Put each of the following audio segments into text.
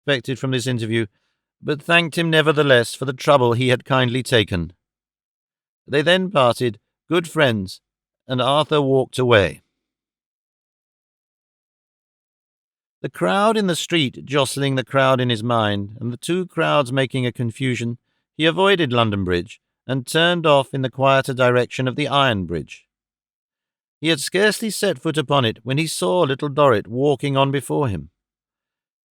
expected from this interview, but thanked him nevertheless for the trouble he had kindly taken. They then parted, good friends, and Arthur walked away. The crowd in the street jostling the crowd in his mind, and the two crowds making a confusion, he avoided London Bridge, and turned off in the quieter direction of the Iron Bridge. He had scarcely set foot upon it when he saw little Dorrit walking on before him.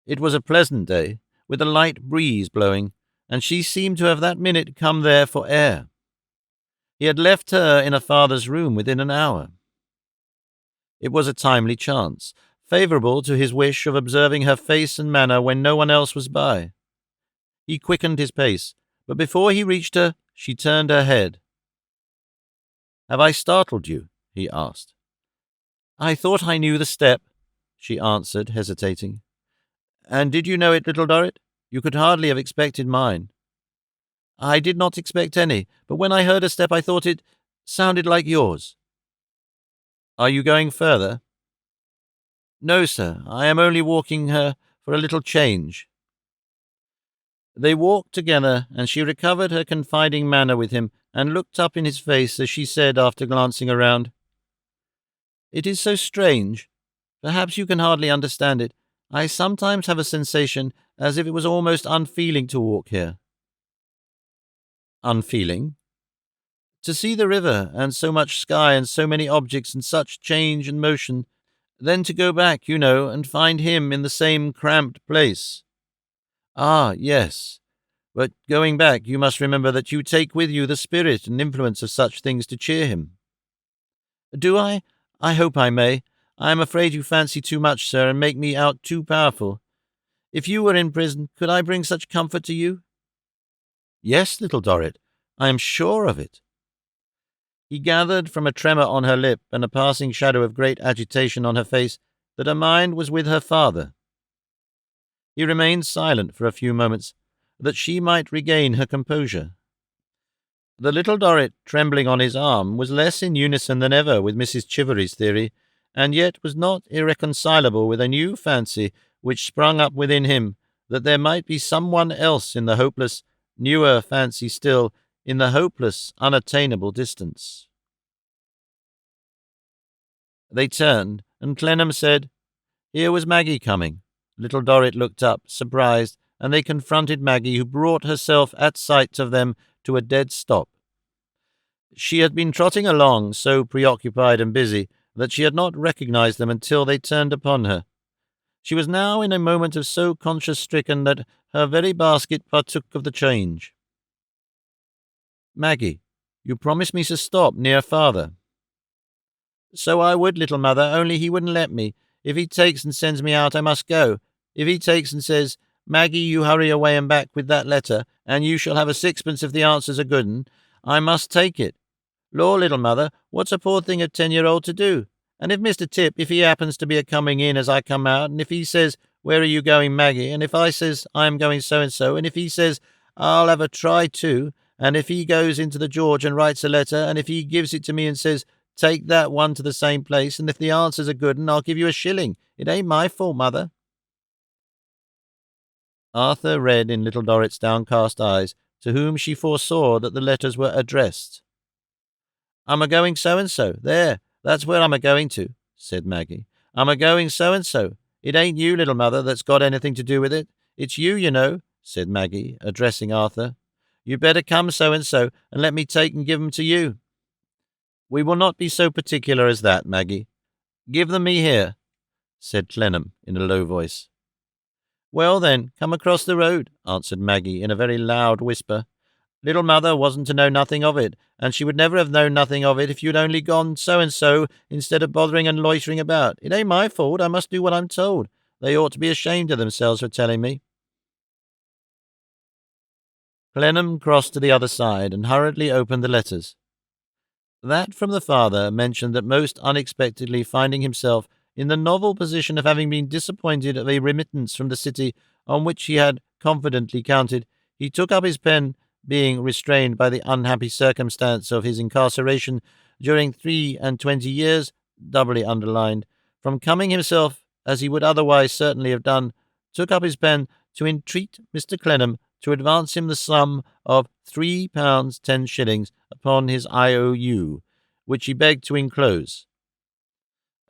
It was a pleasant day, with a light breeze blowing, and she seemed to have that minute come there for air. He had left her in her father's room within an hour. It was a timely chance, favourable to his wish of observing her face and manner when no one else was by. He quickened his pace, but before he reached her, she turned her head. "Have I startled you?" he asked. "I thought I knew the step," she answered, hesitating. "And did you know it, little Dorrit? You could hardly have expected mine." "I did not expect any, but when I heard a step I thought it sounded like yours." "Are you going further?" "No, sir, I am only walking her for a little change." They walked together, and she recovered her confiding manner with him, and looked up in his face as she said, after glancing around, "It is so strange. Perhaps you can hardly understand it. I sometimes have a sensation as if it was almost unfeeling to walk here." "Unfeeling?" "To see the river, and so much sky, and so many objects, and such change and motion, then to go back, you know, and find him in the same cramped place." "Ah, yes. But going back, you must remember that you take with you the spirit and influence of such things to cheer him." "Do I? I hope I may. I am afraid you fancy too much, sir, and make me out too powerful. If you were in prison, could I bring such comfort to you?" "Yes, little Dorrit, I am sure of it." He gathered from a tremor on her lip and a passing shadow of great agitation on her face that her mind was with her father. He remained silent for a few moments, that she might regain her composure. The little Dorrit, trembling on his arm, was less in unison than ever with Mrs. Chivery's theory, and yet was not irreconcilable with a new fancy which sprung up within him, that there might be someone else in the hopeless, newer fancy still, in the hopeless, unattainable distance. They turned, and Clennam said, "Here was Maggie coming." Little Dorrit looked up, surprised, and they confronted Maggie, who brought herself at sight of them to a dead stop. She had been trotting along, so preoccupied and busy that she had not recognized them until they turned upon her. She was now in a moment of so conscience-stricken that her very basket partook of the change. "Maggie, you promised me to stop near father." "So I would, little mother, only he wouldn't let me. If he takes and sends me out, I must go. If he takes and says, 'Maggie, you hurry away and back with that letter, and you shall have a sixpence if the answer's a good 'un,' I must take it. Law, little mother, what's a poor thing of 10-year-old to do? And if Mr. Tip, if he happens to be a-coming in as I come out, and if he says, 'Where are you going, Maggie?' and if I says, 'I am going so-and-so,' and if he says, 'I'll have a try too,' and if he goes into the George and writes a letter, and if he gives it to me and says, 'Take that one to the same place,' and if the answer's a good 'un, I'll give you a shilling. It ain't my fault, mother." Arthur read in little Dorrit's downcast eyes, to whom she foresaw that the letters were addressed. "I'm a-going so-and-so. There, that's where I'm a-going to," said Maggie. "I'm a-going so-and-so. It ain't you, little mother, that's got anything to do with it. It's you know," said Maggie, addressing Arthur. "You'd better come so-and-so, and let me take and give 'em to you." "We will not be so particular as that, Maggie. Give them me here," said Clennam in a low voice. "Well, then, come across the road," answered Maggie in a very loud whisper. "Little mother wasn't to know nothing of it, and she would never have known nothing of it if you'd only gone so-and-so instead of bothering and loitering about. It ain't my fault. I must do what I'm told. They ought to be ashamed of themselves for telling me." Clennam crossed to the other side and hurriedly opened the letters. That from the father mentioned that most unexpectedly finding himself in the novel position of having been disappointed of a remittance from the city on which he had confidently counted, he took up his pen, being restrained by the unhappy circumstance of his incarceration during 23 years, doubly underlined, from coming himself, as he would otherwise certainly have done, took up his pen to entreat Mr. Clennam to advance him the sum of £3 10 upon his IOU, which he begged to enclose.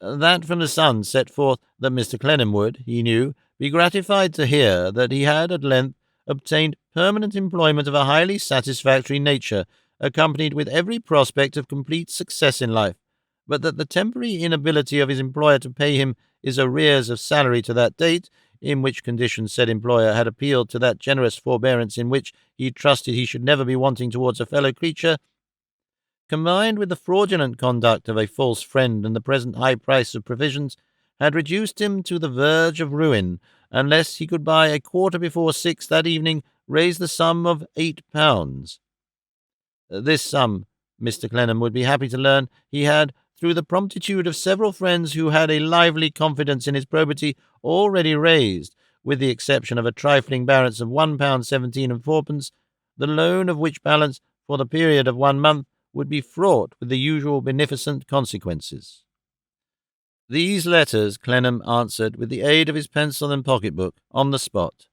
That from the son set forth that Mr. Clennam would, he knew, be gratified to hear that he had at length obtained permanent employment of a highly satisfactory nature, accompanied with every prospect of complete success in life, but that the temporary inability of his employer to pay him his arrears of salary to that date, in which condition said employer had appealed to that generous forbearance in which he trusted he should never be wanting towards a fellow creature, combined with the fraudulent conduct of a false friend and the present high price of provisions, had reduced him to the verge of ruin, unless he could by 6:15 that evening raise the sum of £8. This sum, Mr. Clennam would be happy to learn, he had, through the promptitude of several friends who had a lively confidence in his probity, already raised, with the exception of a trifling balance of £1 17 4, the loan of which balance, for the period of 1 month, would be fraught with the usual beneficent consequences. These letters Clennam answered with the aid of his pencil and pocket-book on the spot,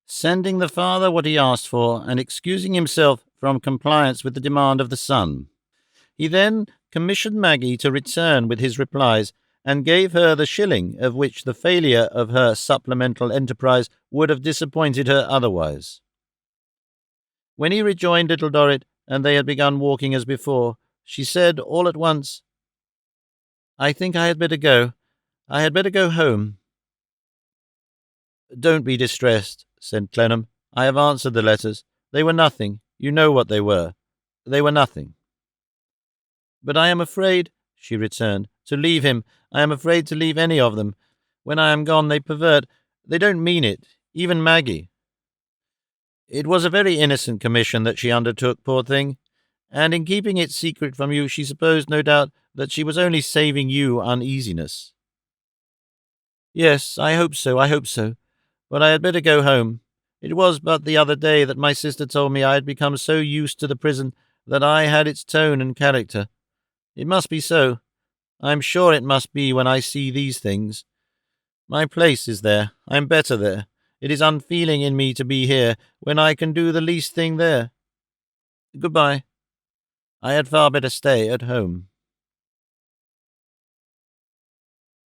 sending the father what he asked for and excusing himself from compliance with the demand of the son. He then commissioned Maggie to return with his replies, and gave her the shilling of which the failure of her supplemental enterprise would have disappointed her otherwise. When he rejoined Little Dorrit, and they had begun walking as before, she said all at once, "I think I had better go. I had better go home." "Don't be distressed," said Clennam. "I have answered the letters. They were nothing. You know what they were. They were nothing." "But I am afraid," she returned, "to leave him. I am afraid to leave any of them. When I am gone, they pervert. They don't mean it. Even Maggie. It was a very innocent commission that she undertook, poor thing. And in keeping it secret from you, she supposed, no doubt, that she was only saving you uneasiness." "Yes, I hope so. But I had better go home. It was but the other day that my sister told me I had become so used to the prison that I had its tone and character. It must be so. I am sure it must be when I see these things. My place is there. I am better there. It is unfeeling in me to be here, when I can do the least thing there. Goodbye. I had far better stay at home."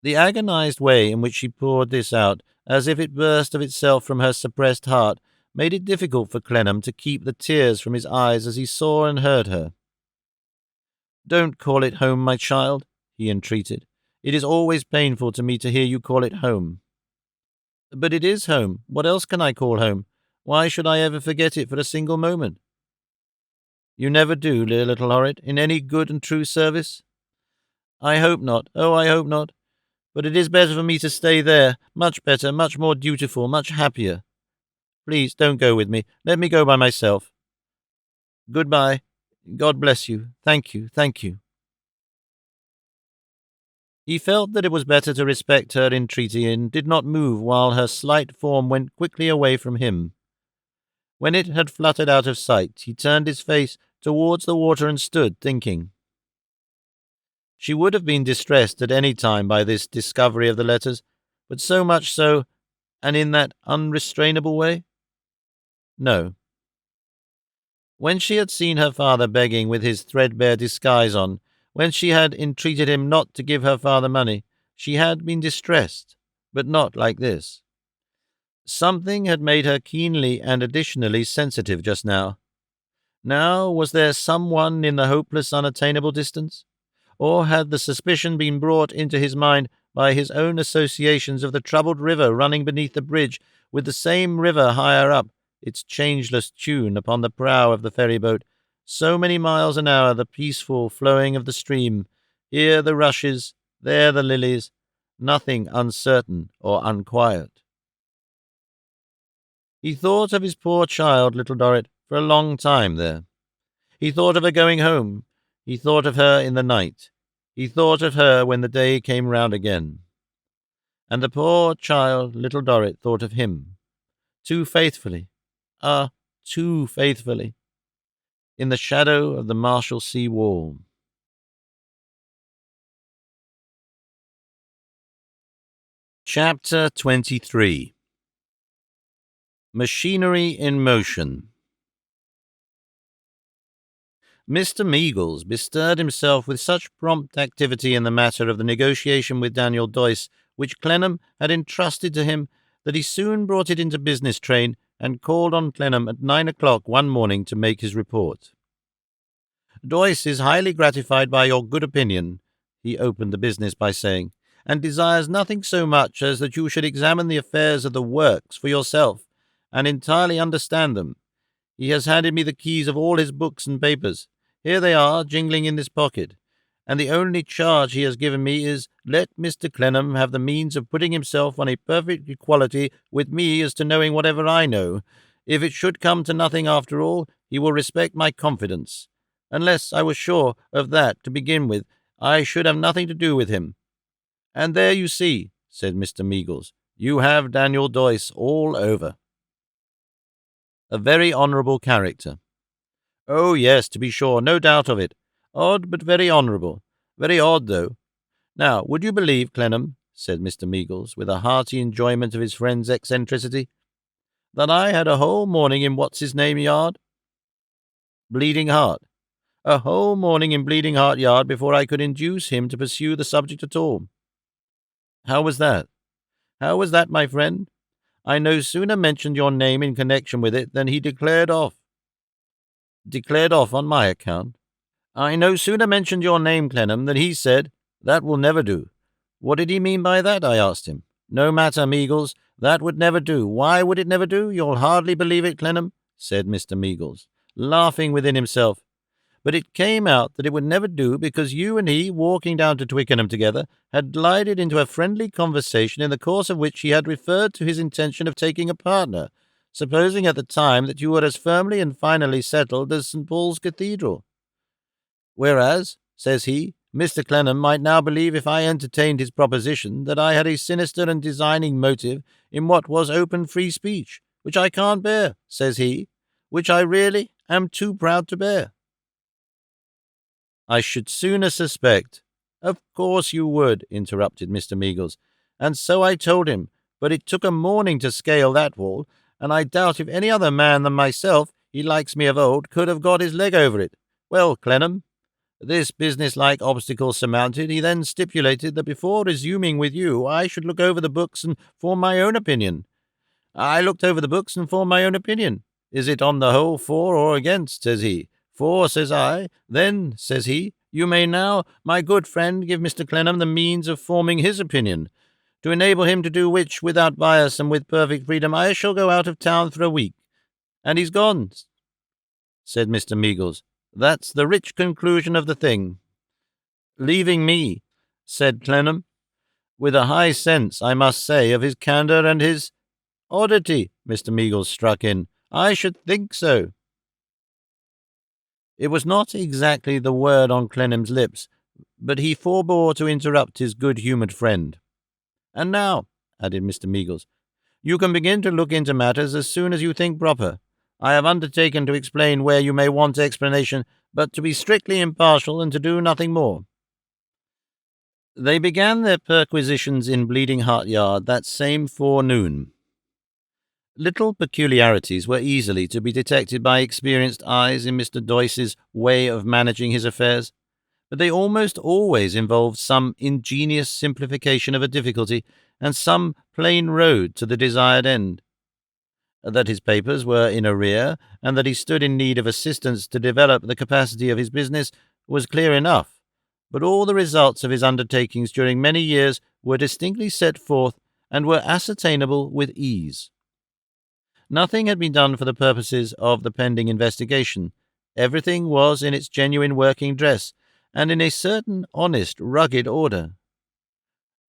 The agonized way in which she poured this out, as if it burst of itself from her suppressed heart, made it difficult for Clennam to keep the tears from his eyes as he saw and heard her. "Don't call it home, my child," he entreated. "It is always painful to me to hear you call it home." "But it is home. What else can I call home? Why should I ever forget it for a single moment?" "You never do, dear Little Dorrit, in any good and true service?" "I hope not. Oh, I hope not. But it is better for me to stay there. Much better, much more dutiful, much happier. Please don't go with me. Let me go by myself. Goodbye. God bless you. Thank you, thank you." He felt that it was better to respect her entreaty, and did not move while her slight form went quickly away from him. When it had fluttered out of sight, he turned his face towards the water and stood thinking. She would have been distressed at any time by this discovery of the letters, but so much so, and in that unrestrainable way? No. When she had seen her father begging with his threadbare disguise on, when she had entreated him not to give her father money, she had been distressed, but not like this. Something had made her keenly and additionally sensitive just now. Now was there some one in the hopeless, unattainable distance? Or had the suspicion been brought into his mind by his own associations of the troubled river running beneath the bridge, with the same river higher up, its changeless tune upon the prow of the ferry-boat, so many miles an hour the peaceful flowing of the stream, here the rushes, there the lilies, nothing uncertain or unquiet. He thought of his poor child, Little Dorrit, for a long time there. He thought of her going home. He thought of her in the night. He thought of her when the day came round again. And the poor child, Little Dorrit, thought of him. Too faithfully, too faithfully, in the shadow of the Marshalsea wall. Chapter 23. Machinery in motion. Mr. Meagles bestirred himself with such prompt activity in the matter of the negotiation with Daniel Doyce, which Clennam had entrusted to him, that he soon brought it into business train, and called on Clennam at 9 o'clock one morning to make his report. "Doyce is highly gratified by your good opinion," he opened the business by saying, "and desires nothing so much as that you should examine the affairs of the works for yourself, and entirely understand them. He has handed me the keys of all his books and papers. Here they are, jingling in this pocket, and the only charge he has given me is, let Mr. Clennam have the means of putting himself on a perfect equality with me as to knowing whatever I know. If it should come to nothing after all, he will respect my confidence. Unless I was sure of that to begin with, I should have nothing to do with him. And there you see," said Mr. Meagles, "you have Daniel Doyce all over. A very honourable character." "Oh, yes, to be sure, no doubt of it. Odd, but very honourable. Very odd, though. Now, would you believe, Clennam," said Mr. Meagles, with a hearty enjoyment of his friend's eccentricity, "that I had a whole morning in what's-his-name yard? Bleeding Heart. A whole morning in Bleeding Heart Yard before I could induce him to pursue the subject at all." "How was that?" "How was that, my friend? I no sooner mentioned your name in connection with it than he declared off." "Declared off on my account?" "I no sooner mentioned your name, Clennam, than he said, 'That will never do.' 'What did he mean by that?' I asked him. 'No matter, Meagles, that would never do.' 'Why would it never do? You'll hardly believe it, Clennam," said Mr. Meagles, laughing within himself. "But it came out that it would never do because you and he, walking down to Twickenham together, had glided into a friendly conversation in the course of which he had referred to his intention of taking a partner, supposing at the time that you were as firmly and finally settled as St. Paul's Cathedral. Whereas, says he, Mr. Clennam might now believe, if I entertained his proposition, that I had a sinister and designing motive in what was open free speech, which I can't bear, says he, which I really am too proud to bear." "I should sooner suspect—" "Of course you would," interrupted Mr. Meagles, "and so I told him, but it took a morning to scale that wall, and I doubt if any other man than myself, he likes me of old, could have got his leg over it. Well, Clennam, this business-like obstacle surmounted, he then stipulated that before resuming with you, I should look over the books and form my own opinion. I looked over the books and formed my own opinion. 'Is it on the whole for or against?' says he. 'For,' says I. 'Then,' says he, 'you may now, my good friend, give Mr. Clennam the means of forming his opinion, to enable him to do which, without bias and with perfect freedom, I shall go out of town for a week.' And he's gone," said Mr. Meagles. "That's the rich conclusion of the thing." "Leaving me," said Clennam, "with a high sense, I must say, of his candour and his—" "Oddity," Mr. Meagles struck in. "I should think so." It was not exactly the word on Clennam's lips, but he forbore to interrupt his good-humoured friend. "And now," added Mr. Meagles, "you can begin to look into matters as soon as you think proper. I have undertaken to explain where you may want explanation, but to be strictly impartial and to do nothing more." They began their perquisitions in Bleeding Heart Yard that same forenoon. Little peculiarities were easily to be detected by experienced eyes in Mr. Doyce's way of managing his affairs, but they almost always involved some ingenious simplification of a difficulty and some plain road to the desired end. That his papers were in arrear, and that he stood in need of assistance to develop the capacity of his business, was clear enough, but all the results of his undertakings during many years were distinctly set forth and were ascertainable with ease. Nothing had been done for the purposes of the pending investigation. Everything was in its genuine working dress, and in a certain honest, rugged order.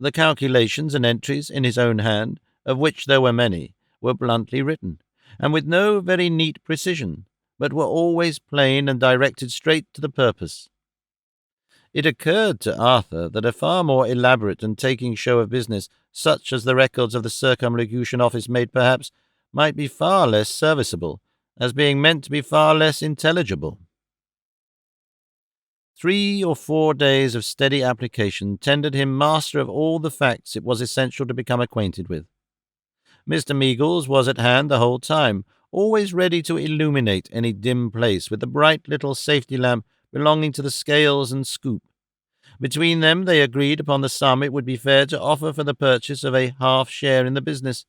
The calculations and entries in his own hand, of which there were many, were bluntly written, and with no very neat precision, but were always plain and directed straight to the purpose. It occurred to Arthur that a far more elaborate and taking show of business, such as the records of the Circumlocution Office made perhaps, might be far less serviceable, as being meant to be far less intelligible. 3 or 4 days of steady application tendered him master of all the facts it was essential to become acquainted with. Mr. Meagles was at hand the whole time, always ready to illuminate any dim place with the bright little safety lamp belonging to the scales and scoop. Between them they agreed upon the sum it would be fair to offer for the purchase of a half share in the business,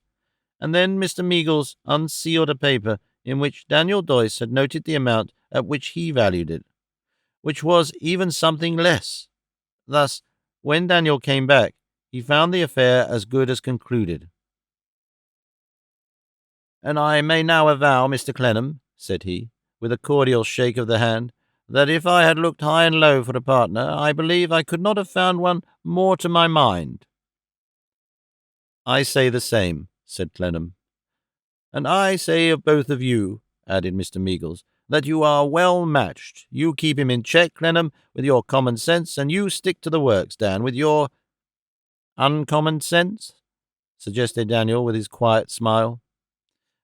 and then Mr. Meagles unsealed a paper in which Daniel Doyce had noted the amount at which he valued it, which was even something less. Thus, when Daniel came back, he found the affair as good as concluded. "And I may now avow, Mr. Clennam," said he, with a cordial shake of the hand, "that if I had looked high and low for a partner, I believe I could not have found one more to my mind." "I say the same," said Clennam. "And I say of both of you," added Mr. Meagles, "that you are well matched. You keep him in check, Clennam, with your common sense, and you stick to the works, Dan, with your—" "Uncommon sense?" suggested Daniel with his quiet smile.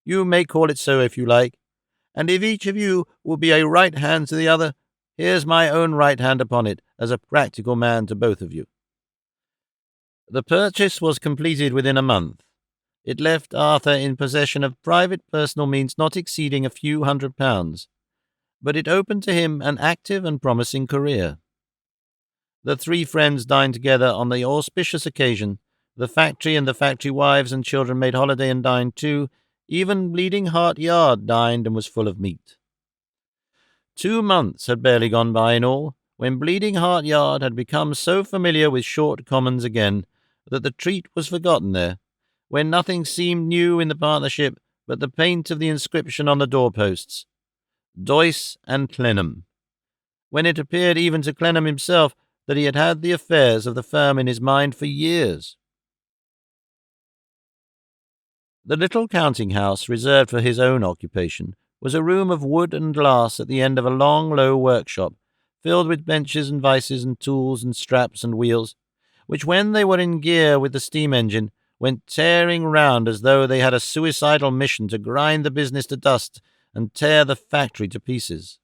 "You may call it so if you like. And if each of you will be a right hand to the other, here's my own right hand upon it, as a practical man to both of you." The purchase was completed within a month. It left Arthur in possession of private personal means not exceeding a few £100, but it opened to him an active and promising career. The three friends dined together on the auspicious occasion. The factory and the factory wives and children made holiday and dined too. Even Bleeding Heart Yard dined and was full of meat. 2 months had barely gone by in all, when Bleeding Heart Yard had become so familiar with Short Commons again that the treat was forgotten there, when nothing seemed new in the partnership but the paint of the inscription on the doorposts, "Doyce and Clennam," when it appeared even to Clennam himself that he had had the affairs of the firm in his mind for years. The little counting-house reserved for his own occupation was a room of wood and glass at the end of a long, low workshop, filled with benches and vices and tools and straps and wheels, which, when they were in gear with the steam engine, went tearing round as though they had a suicidal mission to grind the business to dust and tear the factory to pieces.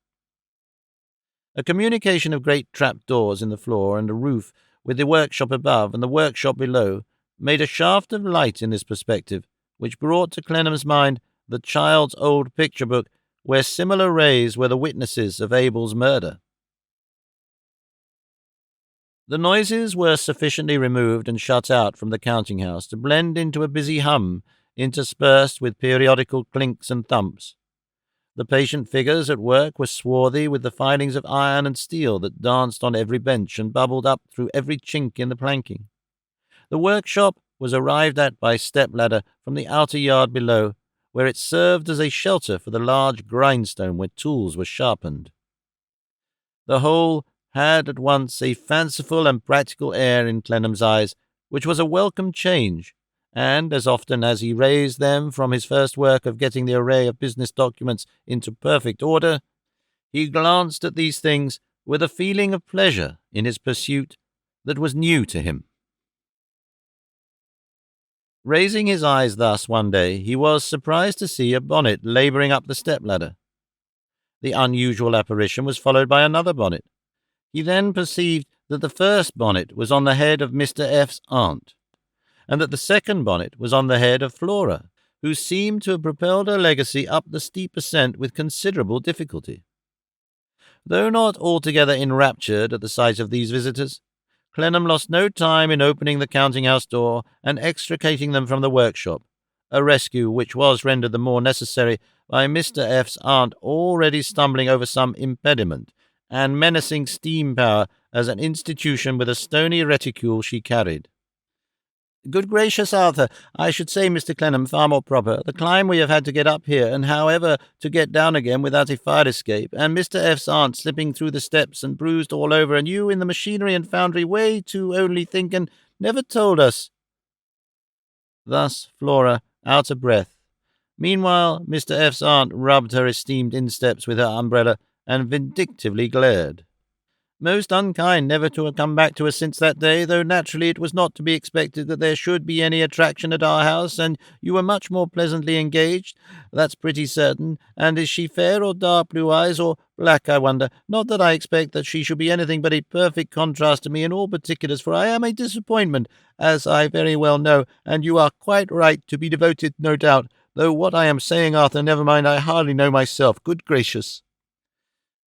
A communication of great trap-doors in the floor and a roof with the workshop above and the workshop below made a shaft of light in this perspective, which brought to Clennam's mind the child's old picture book where similar rays were the witnesses of Abel's murder. The noises were sufficiently removed and shut out from the counting-house to blend into a busy hum, interspersed with periodical clinks and thumps. The patient figures at work were swarthy with the filings of iron and steel that danced on every bench and bubbled up through every chink in the planking. The workshop was arrived at by step-ladder from the outer yard below, where it served as a shelter for the large grindstone where tools were sharpened. The whole had at once a fanciful and practical air in Clennam's eyes, which was a welcome change, and as often as he raised them from his first work of getting the array of business documents into perfect order, he glanced at these things with a feeling of pleasure in his pursuit that was new to him. Raising his eyes thus one day, he was surprised to see a bonnet labouring up the step-ladder. The unusual apparition was followed by another bonnet. He then perceived that the first bonnet was on the head of Mr. F.'s aunt, and that the second bonnet was on the head of Flora, who seemed to have propelled her legacy up the steep ascent with considerable difficulty. Though not altogether enraptured at the sight of these visitors, Clennam lost no time in opening the counting-house door and extricating them from the workshop, a rescue which was rendered the more necessary by Mr. F.'s aunt already stumbling over some impediment and menacing steam power as an institution with a stony reticule she carried. "Good gracious, Arthur, I should say, Mr. Clennam, far more proper. The climb we have had to get up here, and however to get down again without a fire escape, and Mr. F.'s aunt slipping through the steps and bruised all over, and you in the machinery and foundry way too only think and never told us." Thus Flora, out of breath. Meanwhile, Mr. F.'s aunt rubbed her esteemed insteps with her umbrella and vindictively glared. Most unkind never to have come back to us since that day, though naturally it was not to be expected that there should be any attraction at our house, and you were much more pleasantly engaged. That's pretty certain. And is she fair or dark blue eyes, or black, I wonder? Not that I expect that she should be anything but a perfect contrast to me in all particulars, for I am a disappointment, as I very well know, and you are quite right to be devoted, no doubt. Though what I am saying, Arthur, never mind, I hardly know myself. Good gracious!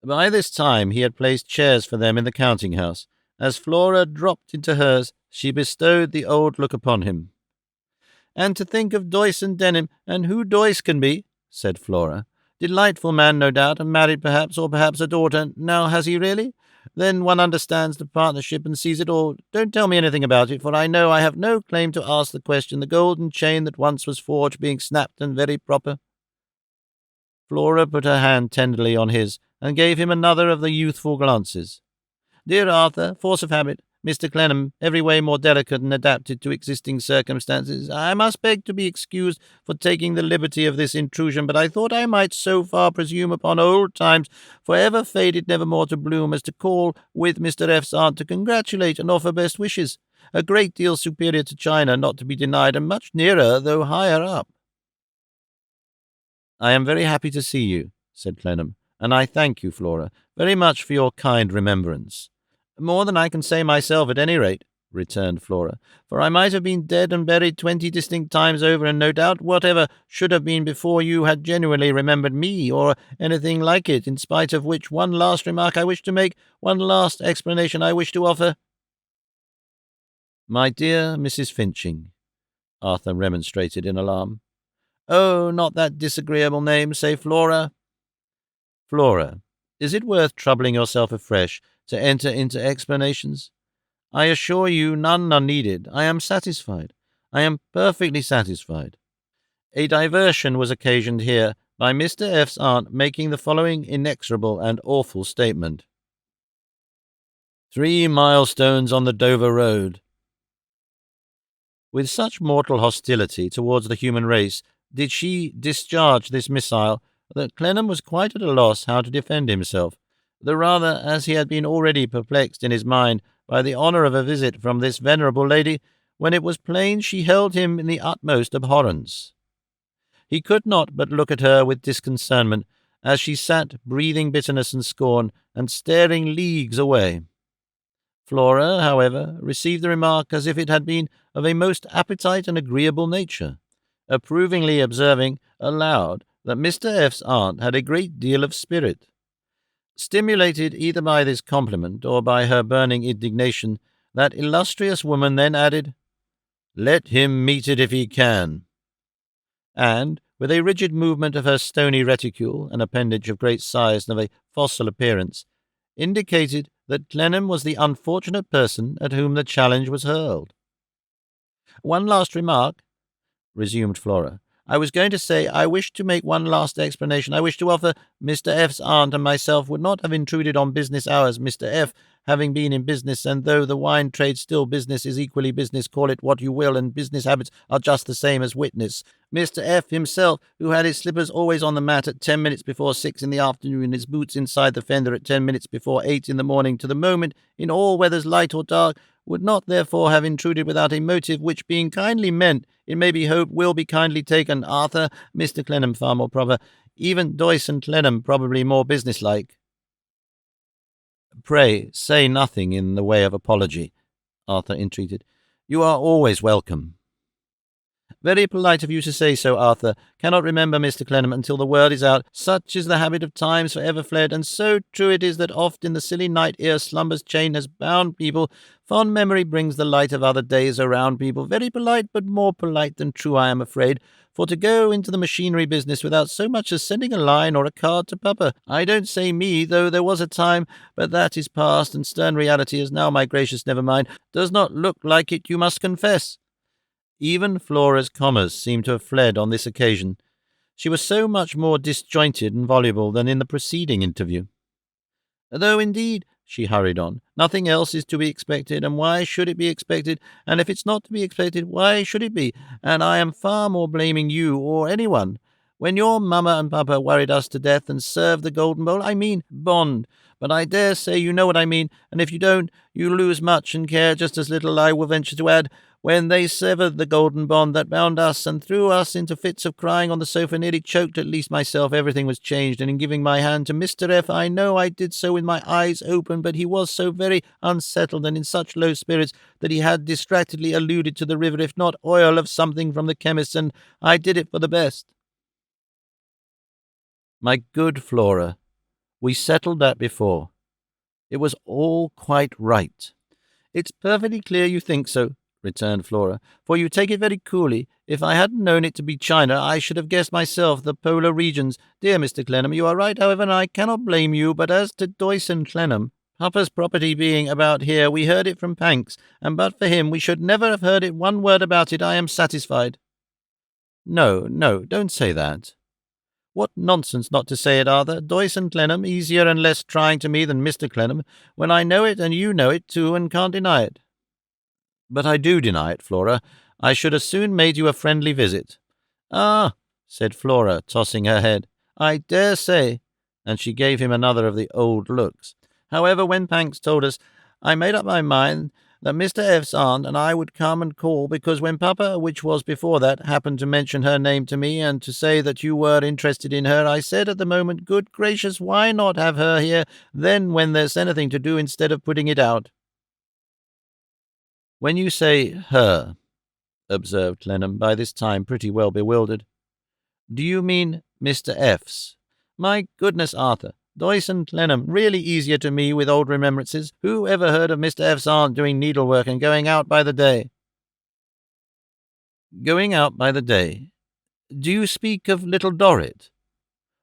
By this time he had placed chairs for them in the counting-house. As Flora dropped into hers, she bestowed the old look upon him. "And to think of Doyce and Denham, and who Doyce can be," said Flora. "Delightful man, no doubt, and married perhaps, or perhaps a daughter. Now, has he really? Then one understands the partnership and sees it all. Don't tell me anything about it, for I know I have no claim to ask the question, the golden chain that once was forged being snapped and very proper." Flora put her hand tenderly on his, and gave him another of the youthful glances. "Dear Arthur, force of habit, Mr. Clennam, every way more delicate and adapted to existing circumstances, I must beg to be excused for taking the liberty of this intrusion, but I thought I might so far presume upon old times, for ever faded never more to bloom, as to call with Mr. F.'s aunt to congratulate and offer best wishes. A great deal superior to China, not to be denied, and much nearer, though higher up." "I am very happy to see you," said Clennam, "and I thank you, Flora, very much for your kind remembrance." "More than I can say myself, at any rate," returned Flora, "for I might have been dead and buried 20 distinct times over, and no doubt whatever should have been before you had genuinely remembered me, or anything like it, in spite of which one last remark I wish to make, one last explanation I wish to offer." "My dear Mrs. Finching," Arthur remonstrated in alarm. "Oh, not that disagreeable name, say Flora." "Flora, is it worth troubling yourself afresh to enter into explanations? I assure you none are needed. I am satisfied. I am perfectly satisfied. A diversion was occasioned here by Mr. F.'s aunt making the following inexorable and awful statement. 3 milestones on the Dover Road." With such mortal hostility towards the human race did she discharge this missile, that Clennam was quite at a loss how to defend himself, the rather as he had been already perplexed in his mind by the honour of a visit from this venerable lady, when it was plain she held him in the utmost abhorrence. He could not but look at her with disconcernment, as she sat breathing bitterness and scorn, and staring leagues away. Flora, however, received the remark as if it had been of a most appetite and agreeable nature, approvingly observing aloud that Mr. F.'s aunt had a great deal of spirit. Stimulated either by this compliment or by her burning indignation, that illustrious woman then added, "Let him meet it if he can," and, with a rigid movement of her stony reticule, an appendage of great size and of a fossil appearance, indicated that Clennam was the unfortunate person at whom the challenge was hurled. "One last remark," resumed Flora. "I was going to say, I wish to make one last explanation. I wish to offer Mr. F.'s aunt and myself would not have intruded on business hours, Mr. F. having been in business, and though the wine trade still business is equally business, call it what you will, and business habits are just the same as witness. Mr. F. himself, who had his slippers always on the mat at 10 minutes before 6 in the afternoon, and his boots inside the fender at 10 minutes before 8 in the morning, to the moment, in all weathers light or dark, would not therefore have intruded without a motive which, being kindly meant, it may be hoped will be kindly taken. Arthur, Mr. Clennam far more proper, even Doyce and Clennam probably more businesslike." "Pray, say nothing in the way of apology," Arthur entreated. "You are always welcome." "Very polite of you to say so, Arthur. Cannot remember Mr. Clennam until the word is out. Such is the habit of times for ever fled, and so true it is that oft in the silly night ere slumber's chain has bound people, fond memory brings the light of other days around people. Very polite, but more polite than true, I am afraid. For to go into the machinery business without so much as sending a line or a card to Papa, I don't say me, though there was a time, but that is past, and stern reality is now, my gracious, never mind, does not look like it, you must confess." Even Flora's commas seemed to have fled on this occasion. She was so much more disjointed and voluble than in the preceding interview. "Though, indeed," she hurried on, "nothing else is to be expected, and why should it be expected? And if it's not to be expected, why should it be? And I am far more blaming you or anyone. When your mamma and papa worried us to death and served the golden bowl, I mean bond. But I dare say you know what I mean, and if you don't, you lose much and care just as little, I will venture to add. When they severed the golden bond that bound us and threw us into fits of crying on the sofa, nearly choked at least myself, everything was changed, and in giving my hand to Mr. F., I know I did so with my eyes open, but he was so very unsettled and in such low spirits that he had distractedly alluded to the river, if not oil, of something from the chemist's, and I did it for the best. My good Flora, we settled that before. It was all quite right. It's perfectly clear you think so, returned Flora, for you take it very coolly. If I hadn't known it to be China, I should have guessed myself the polar regions. Dear Mr. Clennam, you are right, however, and I cannot blame you, but as to Doyce Clennam, Papa's property being about here, we heard it from Panks, and but for him we should never have heard it one word about it, I am satisfied. No, don't say that. What nonsense not to say it, Arthur. Doyce Clennam, easier and less trying to me than Mr. Clennam, when I know it and you know it too and can't deny it. But I do deny it, Flora. I should as soon made you a friendly visit. Ah, said Flora, tossing her head, I dare say, and she gave him another of the old looks. However, when Panks told us, I made up my mind that Mr. F.'s aunt and I would come and call, because when Papa, which was before that, happened to mention her name to me and to say that you were interested in her, I said at the moment, good gracious, why not have her here then when there's anything to do instead of putting it out? When you say her, observed Clennam, by this time pretty well bewildered, do you mean Mr. F.'s? My goodness, Arthur, Doyce Clennam, really easier to me with old remembrances. Who ever heard of Mr. F.'s aunt doing needlework and going out by the day? Going out by the day? Do you speak of little Dorrit?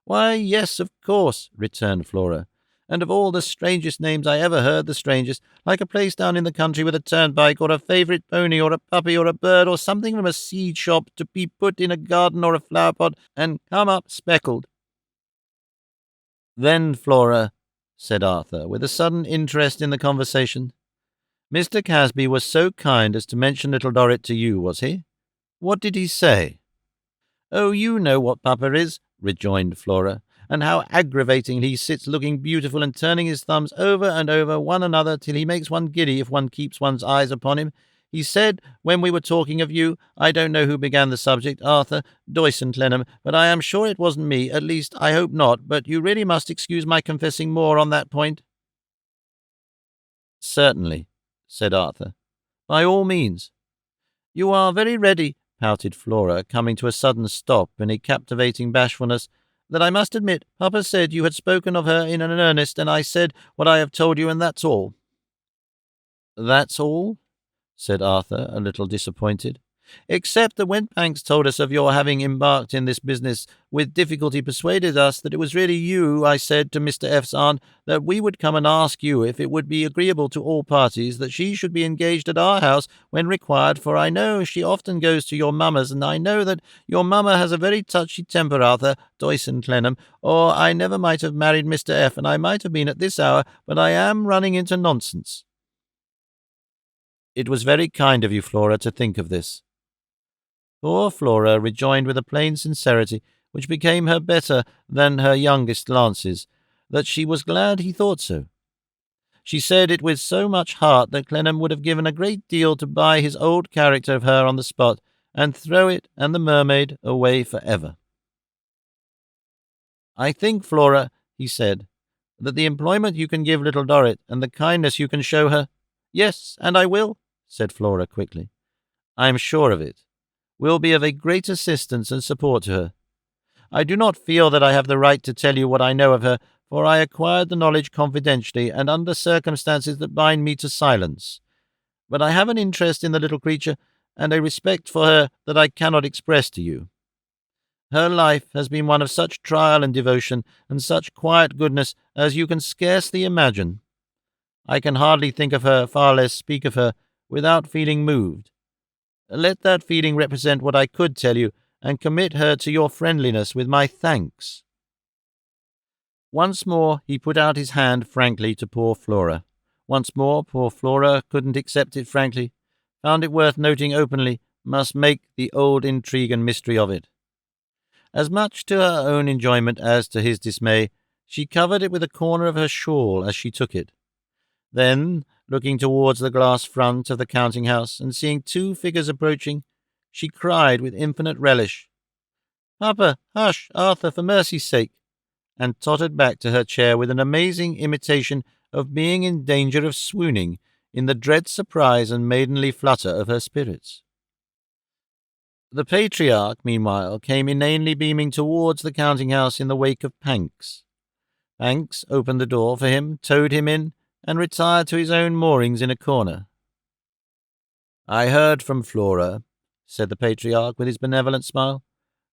Why, yes, of course, returned Flora, and of all the strangest names I ever heard, the strangest, like a place down in the country with a turnpike, or a favourite pony, or a puppy, or a bird, or something from a seed shop to be put in a garden or a flower pot, and come up speckled. Then, Flora, said Arthur, with a sudden interest in the conversation, Mr. Casby was so kind as to mention little Dorrit to you, was he? What did he say? Oh, you know what Papa is, rejoined Flora, and how aggravatingly he sits looking beautiful and turning his thumbs over and over one another till he makes one giddy if one keeps one's eyes upon him. He said, when we were talking of you, I don't know who began the subject, Arthur, Doyce Clennam, but I am sure it wasn't me, at least I hope not, but you really must excuse my confessing more on that point. Certainly, said Arthur. By all means. You are very ready, pouted Flora, coming to a sudden stop in a captivating bashfulness, that I must admit Papa said you had spoken of her in an earnest, and I said what I have told you, and that's all. That's all? Said Arthur, a little disappointed. Except that when Panks told us of your having embarked in this business, with difficulty persuaded us that it was really you, I said to Mr. F.'s aunt that we would come and ask you if it would be agreeable to all parties that she should be engaged at our house when required, for I know she often goes to your mamma's, and I know that your mamma has a very touchy temper, Arthur, Doyce Clennam, or I never might have married Mr. F., and I might have been at this hour, but I am running into nonsense. It was very kind of you, Flora, to think of this. Poor Flora rejoined with a plain sincerity, which became her better than her youngest glances, that she was glad he thought so. She said it with so much heart that Clennam would have given a great deal to buy his old character of her on the spot, and throw it and the mermaid away for ever. I think, Flora, he said, that the employment you can give little Dorrit, and the kindness you can show her— Yes, and I will, said Flora quickly. I am sure of it. Will be of a great assistance and support to her. I do not feel that I have the right to tell you what I know of her, for I acquired the knowledge confidentially and under circumstances that bind me to silence. But I have an interest in the little creature, and a respect for her that I cannot express to you. Her life has been one of such trial and devotion, and such quiet goodness, as you can scarcely imagine. I can hardly think of her, far less speak of her, without feeling moved. Let that feeling represent what I could tell you, and commit her to your friendliness with my thanks. Once more he put out his hand frankly to poor Flora. Once more poor Flora couldn't accept it frankly, found it worth noting openly, must make the old intrigue and mystery of it. As much to her own enjoyment as to his dismay, she covered it with a corner of her shawl as she took it. Then, looking towards the glass front of the counting-house and seeing two figures approaching, she cried with infinite relish, "Papa, hush, Arthur, for mercy's sake," and tottered back to her chair with an amazing imitation of being in danger of swooning in the dread surprise and maidenly flutter of her spirits. The patriarch, meanwhile, came inanely beaming towards the counting-house in the wake of Panks. Panks opened the door for him, towed him in, and retired to his own moorings in a corner. "I heard from Flora," said the patriarch with his benevolent smile,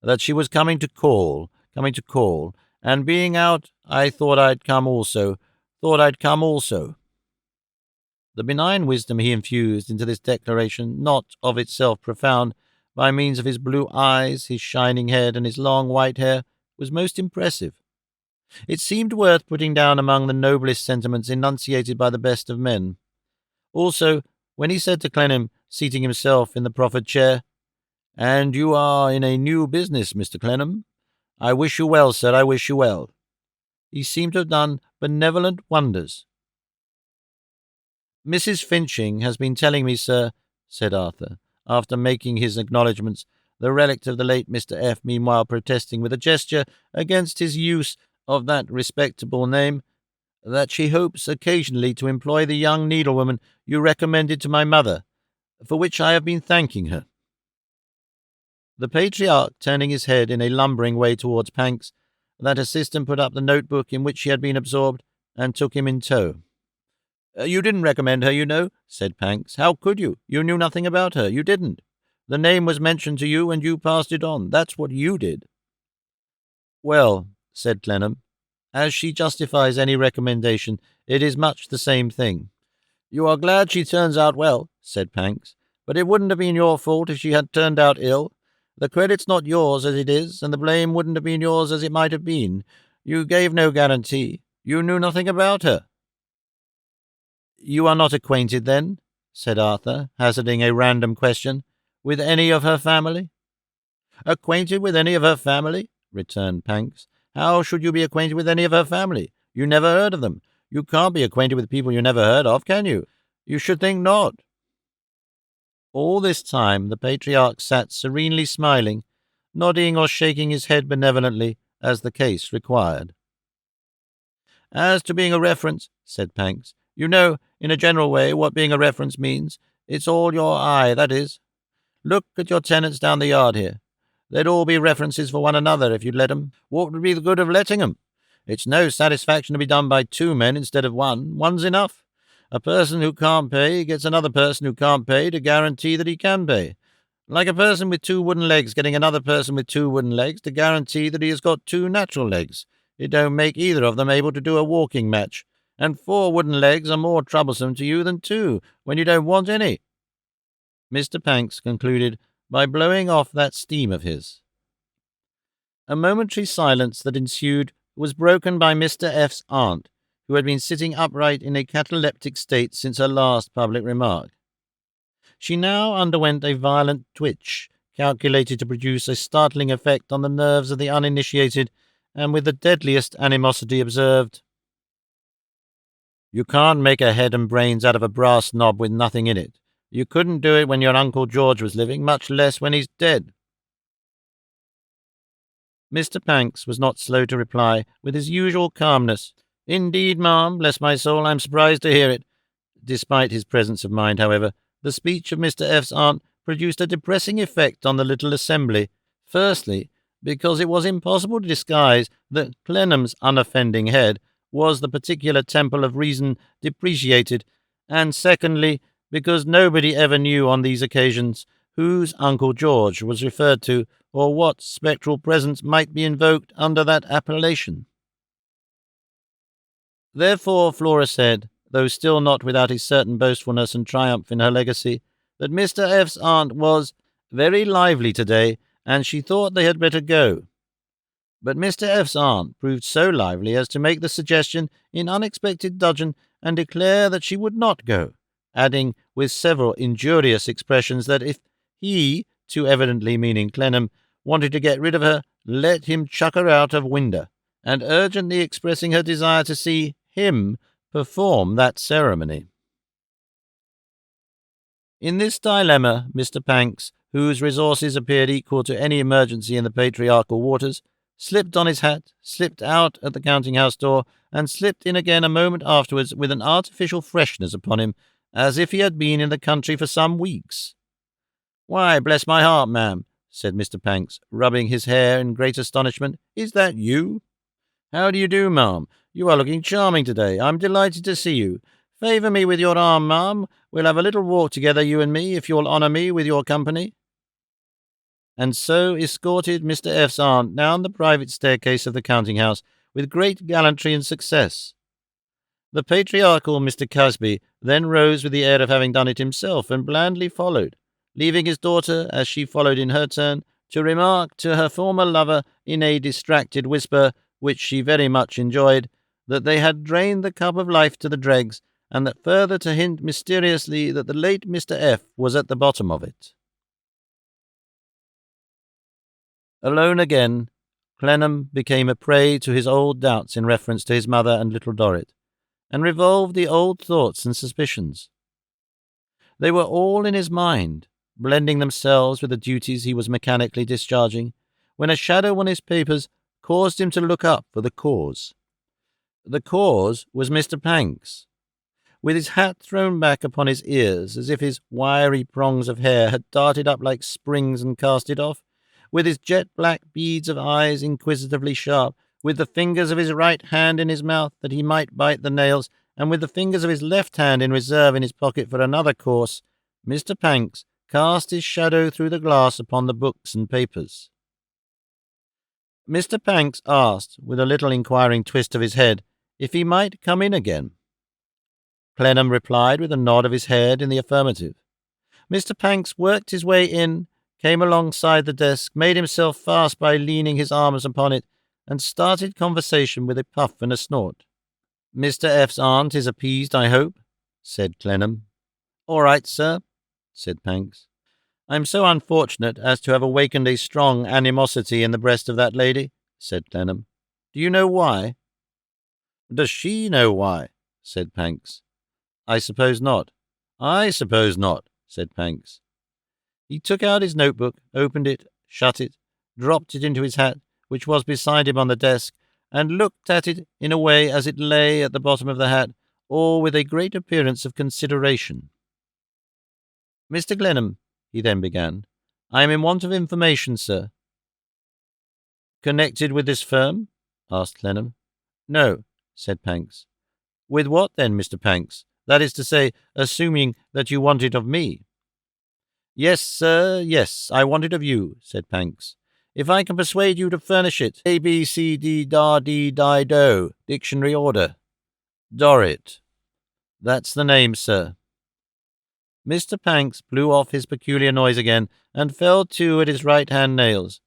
"that she was coming to call, and being out, I thought I'd come also. The benign wisdom he infused into this declaration, not of itself profound, by means of his blue eyes, his shining head, and his long white hair, was most impressive. It seemed worth putting down among the noblest sentiments enunciated by the best of men. Also, when he said to Clennam, seating himself in the proffered chair, "And you are in a new business, Mr. Clennam. I wish you well, sir, I wish you well," he seemed to have done benevolent wonders. "Mrs. Finching has been telling me, sir," said Arthur, after making his acknowledgments, the relict of the late Mr. F. meanwhile protesting with a gesture against his use of that respectable name, "that she hopes occasionally to employ the young needlewoman you recommended to my mother, for which I have been thanking her." The patriarch, turning his head in a lumbering way towards Panks, that assistant put up the notebook in which he had been absorbed, and took him in tow. "You didn't recommend her, you know," said Panks. "How could you? You knew nothing about her. You didn't. The name was mentioned to you, and you passed it on. That's what you did." "Well," said Clennam, "as she justifies any recommendation, it is much the same thing." "You are glad she turns out well," said Panks, "but it wouldn't have been your fault if she had turned out ill. The credit's not yours as it is, and the blame wouldn't have been yours as it might have been. You gave no guarantee. You knew nothing about her." "You are not acquainted, then," said Arthur, hazarding a random question, "with any of her family?" "Acquainted with any of her family?" returned Panks. "How should you be acquainted with any of her family? You never heard of them. You can't be acquainted with people you never heard of, can you? You should think not." All this time the patriarch sat serenely smiling, nodding or shaking his head benevolently, as the case required. "As to being a reference," said Panks, "you know, in a general way, what being a reference means. It's all your eye, that is. Look at your tenants down the yard here. They'd all be references for one another if you'd let 'em. What would be the good of letting 'em? It's no satisfaction to be done by two men instead of one. One's enough. A person who can't pay gets another person who can't pay to guarantee that he can pay. Like a person with two wooden legs getting another person with two wooden legs to guarantee that he has got two natural legs. It don't make either of them able to do a walking match. And 4 wooden legs are more troublesome to you than 2, when you don't want any." Mr. Panks concluded by blowing off that steam of his. A momentary silence that ensued was broken by Mr. F.'s aunt, who had been sitting upright in a cataleptic state since her last public remark. She now underwent a violent twitch, calculated to produce a startling effect on the nerves of the uninitiated, and with the deadliest animosity observed, "You can't make a head and brains out of a brass knob with nothing in it. You couldn't do it when your Uncle George was living, much less when he's dead." Mr. Panks was not slow to reply, with his usual calmness, "Indeed, ma'am, bless my soul, I'm surprised to hear it." Despite his presence of mind, however, the speech of Mr. F.'s aunt produced a depressing effect on the little assembly. Firstly, because it was impossible to disguise that Clennam's unoffending head was the particular temple of reason depreciated, and secondly, because nobody ever knew on these occasions whose Uncle George was referred to, or what spectral presence might be invoked under that appellation. Therefore Flora said, though still not without a certain boastfulness and triumph in her legacy, that Mr. F.'s aunt was very lively today, and she thought they had better go. But Mr. F.'s aunt proved so lively as to make the suggestion in unexpected dudgeon and declare that she would not go, adding with several injurious expressions that if he, too evidently meaning Clennam, wanted to get rid of her, let him chuck her out of window, and urgently expressing her desire to see him perform that ceremony. In this dilemma, Mr. Panks, whose resources appeared equal to any emergency in the patriarchal waters, slipped on his hat, slipped out at the counting-house door, and slipped in again a moment afterwards with an artificial freshness upon him, as if he had been in the country for some weeks. "Why, bless my heart, ma'am," said Mr. Panks, rubbing his hair in great astonishment, "is that you? How do you do, ma'am? You are looking charming today. I'm delighted to see you. Favour me with your arm, ma'am. We'll have a little walk together, you and me, if you'll honour me with your company." And so escorted Mr. F.'s aunt down the private staircase of the counting-house with great gallantry and success. The patriarchal Mr. Casby then rose with the air of having done it himself, and blandly followed, leaving his daughter, as she followed in her turn, to remark to her former lover in a distracted whisper, which she very much enjoyed, that they had drained the cup of life to the dregs, and that further to hint mysteriously that the late Mr. F. was at the bottom of it. Alone again, Clennam became a prey to his old doubts in reference to his mother and little Dorrit, and revolved the old thoughts and suspicions. They were all in his mind, blending themselves with the duties he was mechanically discharging, when a shadow on his papers caused him to look up for the cause. The cause was Mr. Panks. With his hat thrown back upon his ears, as if his wiry prongs of hair had darted up like springs and cast it off, with his jet-black beads of eyes inquisitively sharp, with the fingers of his right hand in his mouth that he might bite the nails, and with the fingers of his left hand in reserve in his pocket for another course, Mr. Panks cast his shadow through the glass upon the books and papers. Mr. Panks asked, with a little inquiring twist of his head, if he might come in again. Clennam replied with a nod of his head in the affirmative. Mr. Panks worked his way in, came alongside the desk, made himself fast by leaning his arms upon it, and started conversation with a puff and a snort. "Mr. F.'s aunt is appeased, I hope?" said Clennam. "All right, sir," said Panks. "I'm so unfortunate as to have awakened a strong animosity in the breast of that lady," said Clennam. "Do you know why?" "Does she know why?" said Panks. "I suppose not." "I suppose not," said Panks. He took out his notebook, opened it, shut it, dropped it into his hat, which was beside him on the desk, and looked at it in a way as it lay at the bottom of the hat, all with a great appearance of consideration. "Mr. Clennam," he then began, "I am in want of information, sir." "Connected with this firm?" asked Clennam. "No," said Panks. "With what, then, Mr. Panks? That is to say, assuming that you want it of me." "Yes, sir, yes, I want it of you," said Panks. "If I can persuade you to furnish it, A, B, C, D, da, dee, di, do, dictionary order. Dorrit. That's the name, sir." Mr. Panks blew off his peculiar noise again, and fell to at his right-hand nails.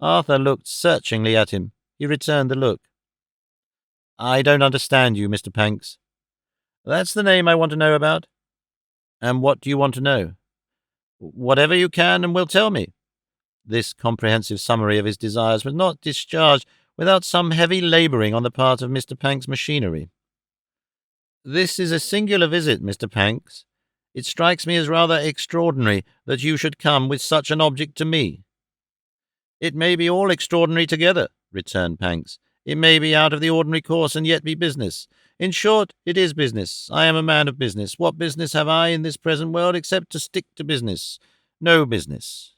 Arthur looked searchingly at him. He returned the look. "I don't understand you, Mr. Panks." "That's the name I want to know about." "And what do you want to know?" "Whatever you can and will tell me." This comprehensive summary of his desires was not discharged without some heavy labouring on the part of Mr. Panks' machinery. "This is a singular visit, Mr. Panks. It strikes me as rather extraordinary that you should come with such an object to me." "It may be all extraordinary together," returned Panks. "It may be out of the ordinary course and yet be business. In short, it is business. I am a man of business. What business have I in this present world except to stick to business? No business."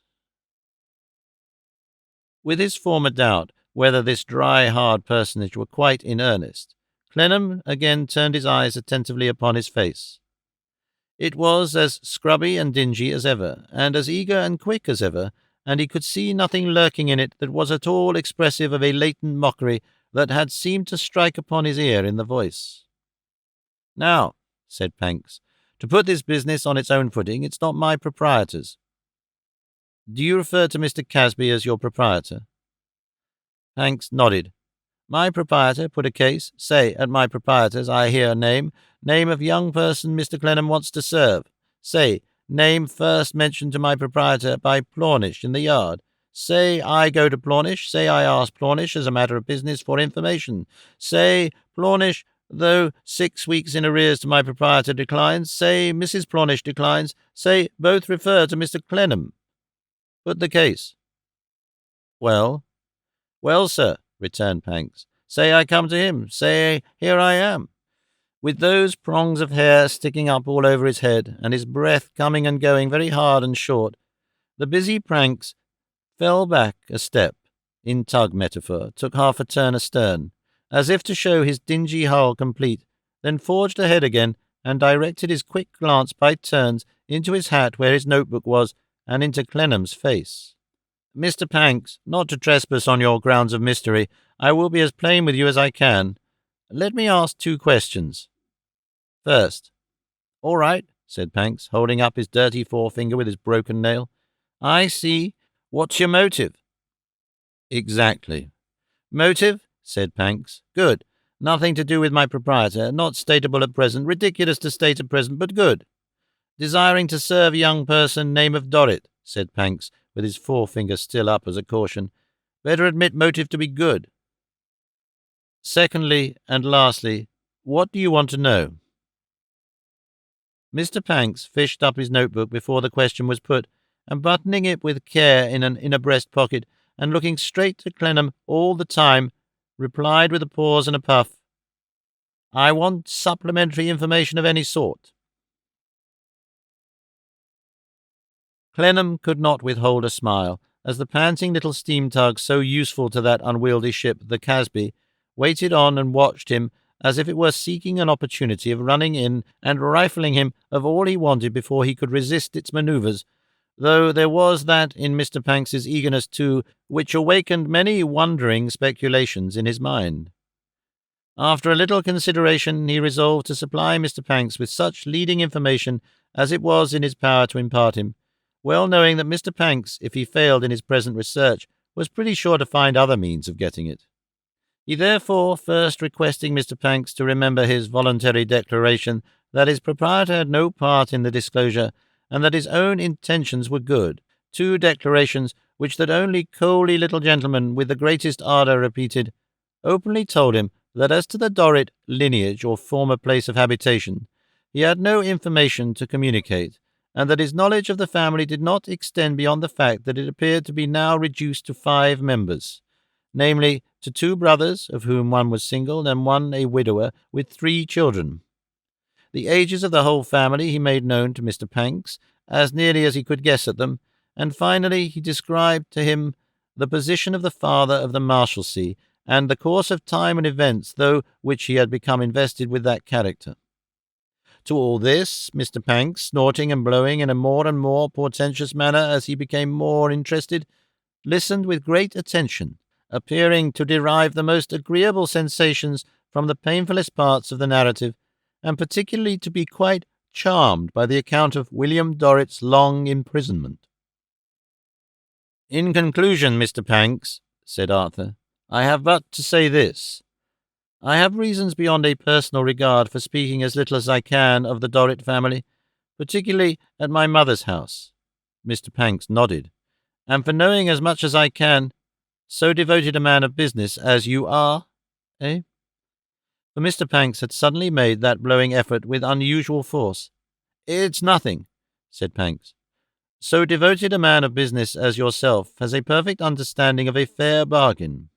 With his former doubt whether this dry, hard personage were quite in earnest, Clennam again turned his eyes attentively upon his face. It was as scrubby and dingy as ever, and as eager and quick as ever, and he could see nothing lurking in it that was at all expressive of a latent mockery that had seemed to strike upon his ear in the voice. "Now," said Panks, "to put this business on its own footing, it's not my proprietor's." "Do you refer to Mr. Casby as your proprietor?" Panks nodded. "My proprietor put a case, say, at my proprietor's, I hear name of young person Mr. Clennam wants to serve. Say, name first mentioned to my proprietor by Plornish in the yard. Say I go to Plornish. Say I ask Plornish as a matter of business for information. Say Plornish, though 6 weeks in arrears to my proprietor, declines. Say Mrs. Plornish declines. Say both refer to Mr. Clennam. Put the case. Well? Well, sir, returned Pancks. Say I come to him. Say here I am. With those prongs of hair sticking up all over his head, and his breath coming and going very hard and short, the busy Pancks fell back a step, in tug metaphor, took half a turn astern, as if to show his dingy hull complete, then forged ahead again, and directed his quick glance by turns into his hat where his notebook was, and into Clennam's face. Mr. Pancks, not to trespass on your grounds of mystery, I will be as plain with you as I can. Let me ask 2 questions. First. All right, said Pancks, holding up his dirty forefinger with his broken nail. I see. What's your motive? Exactly. Motive? Said Pancks. Good. Nothing to do with my proprietor, not stateable at present, ridiculous to state at present, but good. Desiring to serve a young person, name of Dorrit, said Pancks, with his forefinger still up as a caution. Better admit motive to be good. Secondly, and lastly, what do you want to know? Mr. Pancks fished up his notebook before the question was put, and buttoning it with care in an inner breast pocket, and looking straight at Clennam all the time, replied with a pause and a puff, I want supplementary information of any sort. Clennam could not withhold a smile, as the panting little steam tug so useful to that unwieldy ship, the Casby, waited on and watched him as if it were seeking an opportunity of running in and rifling him of all he wanted before he could resist its manoeuvres, though there was that in Mr. Panks's eagerness too which awakened many wondering speculations in his mind. After a little consideration, he resolved to supply Mr. Pancks with such leading information as it was in his power to impart him, well knowing that Mr. Pancks, if he failed in his present research, was pretty sure to find other means of getting it. He therefore, first requesting Mr. Pancks to remember his voluntary declaration that his proprietor had no part in the disclosure, and that his own intentions were good, 2 declarations which that only coaly little gentleman with the greatest ardour repeated, openly told him that as to the Dorrit lineage or former place of habitation, he had no information to communicate, and that his knowledge of the family did not extend beyond the fact that it appeared to be now reduced to 5 members, namely, to 2 brothers, of whom one was single and one a widower, with 3 children. The ages of the whole family he made known to Mr. Pancks, as nearly as he could guess at them, and finally he described to him the position of the father of the Marshalsea, and the course of time and events through which he had become invested with that character. To all this, Mr. Pancks, snorting and blowing in a more and more portentous manner as he became more interested, listened with great attention, appearing to derive the most agreeable sensations from the painfullest parts of the narrative, and particularly to be quite charmed by the account of William Dorrit's long imprisonment. In conclusion, Mr. Pancks, said Arthur, I have but to say this. I have reasons beyond a personal regard for speaking as little as I can of the Dorrit family, particularly at my mother's house. Mr. Pancks nodded. And for knowing as much as I can, so devoted a man of business as you are, eh? For Mr. Pancks had suddenly made that blowing effort with unusual force. It's nothing, said Pancks. So devoted a man of business as yourself has a perfect understanding of a fair bargain.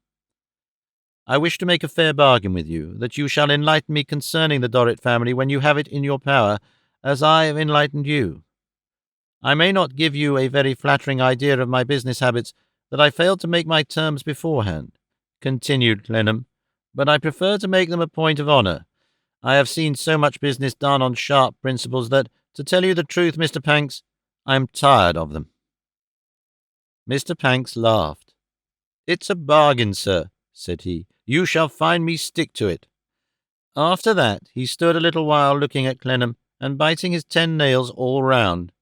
I wish to make a fair bargain with you, that you shall enlighten me concerning the Dorrit family when you have it in your power, as I have enlightened you. I may not give you a very flattering idea of my business habits, that I failed to make my terms beforehand, continued Clennam, but I prefer to make them a point of honour. I have seen so much business done on sharp principles that, to tell you the truth, Mr. Pancks, I am tired of them. Mr. Pancks laughed. It's a bargain, sir, said he. You shall find me stick to it. After that he stood a little while looking at Clennam and biting his 10 nails all round,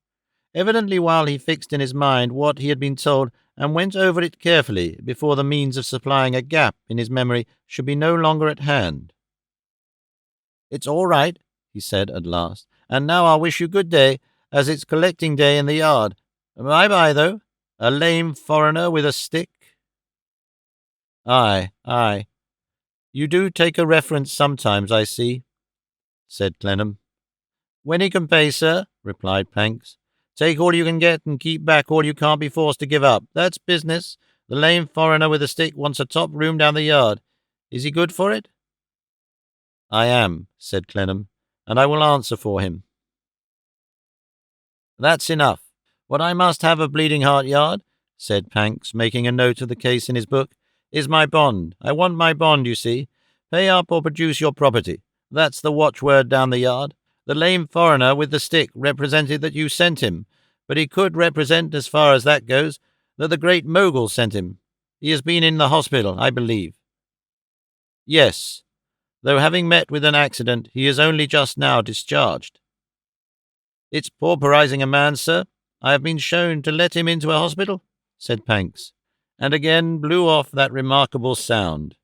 evidently while he fixed in his mind what he had been told and went over it carefully before the means of supplying a gap in his memory should be no longer at hand. It's all right, he said at last, and now I'll wish you good day, as it's collecting day in the yard. Bye-bye, though. A lame foreigner with a stick? Aye, aye. You do take a reference sometimes, I see, said Clennam. When he can pay, sir, replied Panks. Take all you can get and keep back all you can't be forced to give up. That's business. The lame foreigner with a stick wants a top room down the yard. Is he good for it? I am, said Clennam, and I will answer for him. That's enough. What I must have of Bleeding Heart Yard, said Panks, making a note of the case in his book, is my bond. I want my bond, you see. Pay up or produce your property. That's the watchword down the yard. The lame foreigner with the stick represented that you sent him, but he could represent, as far as that goes, that the great mogul sent him. He has been in the hospital, I believe. Yes, though having met with an accident, he is only just now discharged. It's pauperizing a man, sir. I have been shown to let him into a hospital, said Panks, and again blew off that remarkable sound.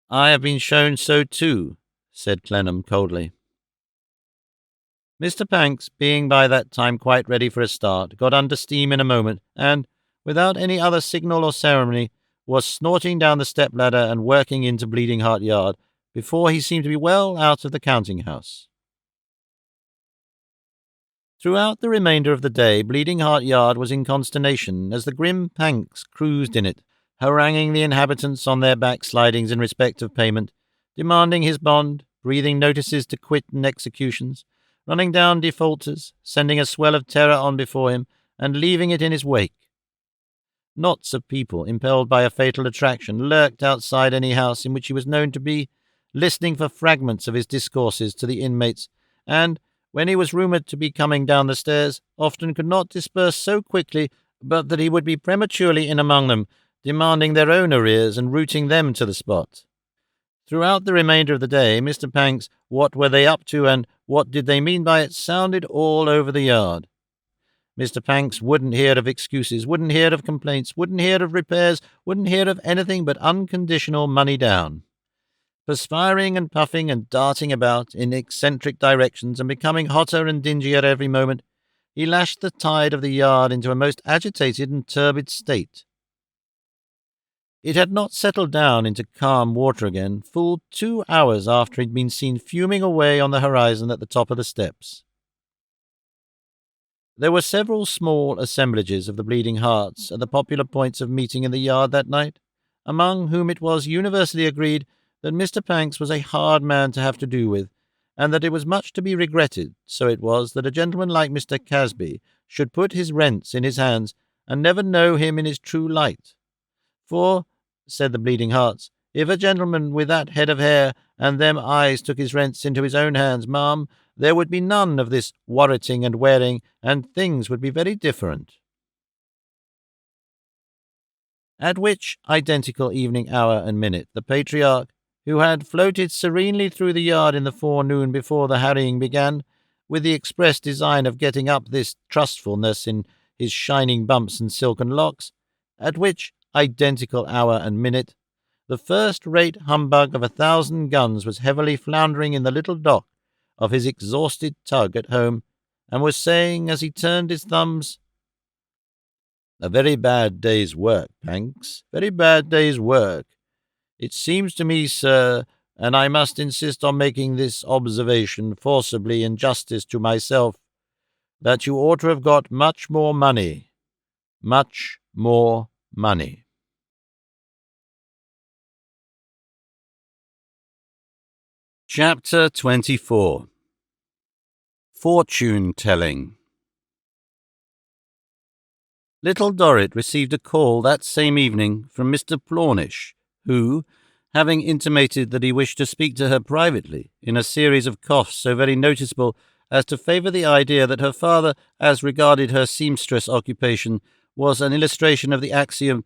I have been shown so too, said Clennam coldly. Mr. Panks, being by that time quite ready for a start, got under steam in a moment, and, without any other signal or ceremony, was snorting down the step-ladder and working into Bleeding Heart Yard before he seemed to be well out of the counting-house. Throughout the remainder of the day, Bleeding Heart Yard was in consternation as the grim Panks cruised in it, haranguing the inhabitants on their backslidings in respect of payment, demanding his bond, breathing notices to quit and executions, running down defaulters, sending a swell of terror on before him, and leaving it in his wake. Knots of people, impelled by a fatal attraction, lurked outside any house in which he was known to be, listening for fragments of his discourses to the inmates, and, when he was rumoured to be coming down the stairs, often could not disperse so quickly but that he would be prematurely in among them, demanding their own arrears and routing them to the spot. Throughout the remainder of the day, Mr. Panks' what were they up to and what did they mean by it sounded all over the yard. Mr. Panks wouldn't hear of excuses, wouldn't hear of complaints, wouldn't hear of repairs, wouldn't hear of anything but unconditional money down. Perspiring and puffing and darting about in eccentric directions and becoming hotter and dingier every moment, he lashed the tide of the yard into a most agitated and turbid state. It had not settled down into calm water again full 2 hours after he had been seen fuming away on the horizon at the top of the steps. There were several small assemblages of the Bleeding Hearts at the popular points of meeting in the yard that night, among whom it was universally agreed that Mr. Panks was a hard man to have to do with, and that it was much to be regretted, so it was, that a gentleman like Mr. Casby should put his rents in his hands and never know him in his true light. For, said the Bleeding Hearts, if a gentleman with that head of hair and them eyes took his rents into his own hands, ma'am, there would be none of this worriting and wearing, and things would be very different. At which identical evening hour and minute, the patriarch, who had floated serenely through the yard in the forenoon before the harrying began, with the express design of getting up this trustfulness in his shining bumps and silken locks, at which identical hour and minute, the first-rate humbug of 1,000 guns was heavily floundering in the little dock of his exhausted tug at home, and was saying, as he turned his thumbs, "A very bad day's work, Panks, very bad day's work. It seems to me, sir, and I must insist on making this observation forcibly in justice to myself, that you ought to have got much more money. Much more money." Chapter 24. Fortune-telling. Little Dorrit received a call that same evening from Mr. Plornish, who, having intimated that he wished to speak to her privately, in a series of coughs so very noticeable as to favour the idea that her father, as regarded her seamstress occupation, was an illustration of the axiom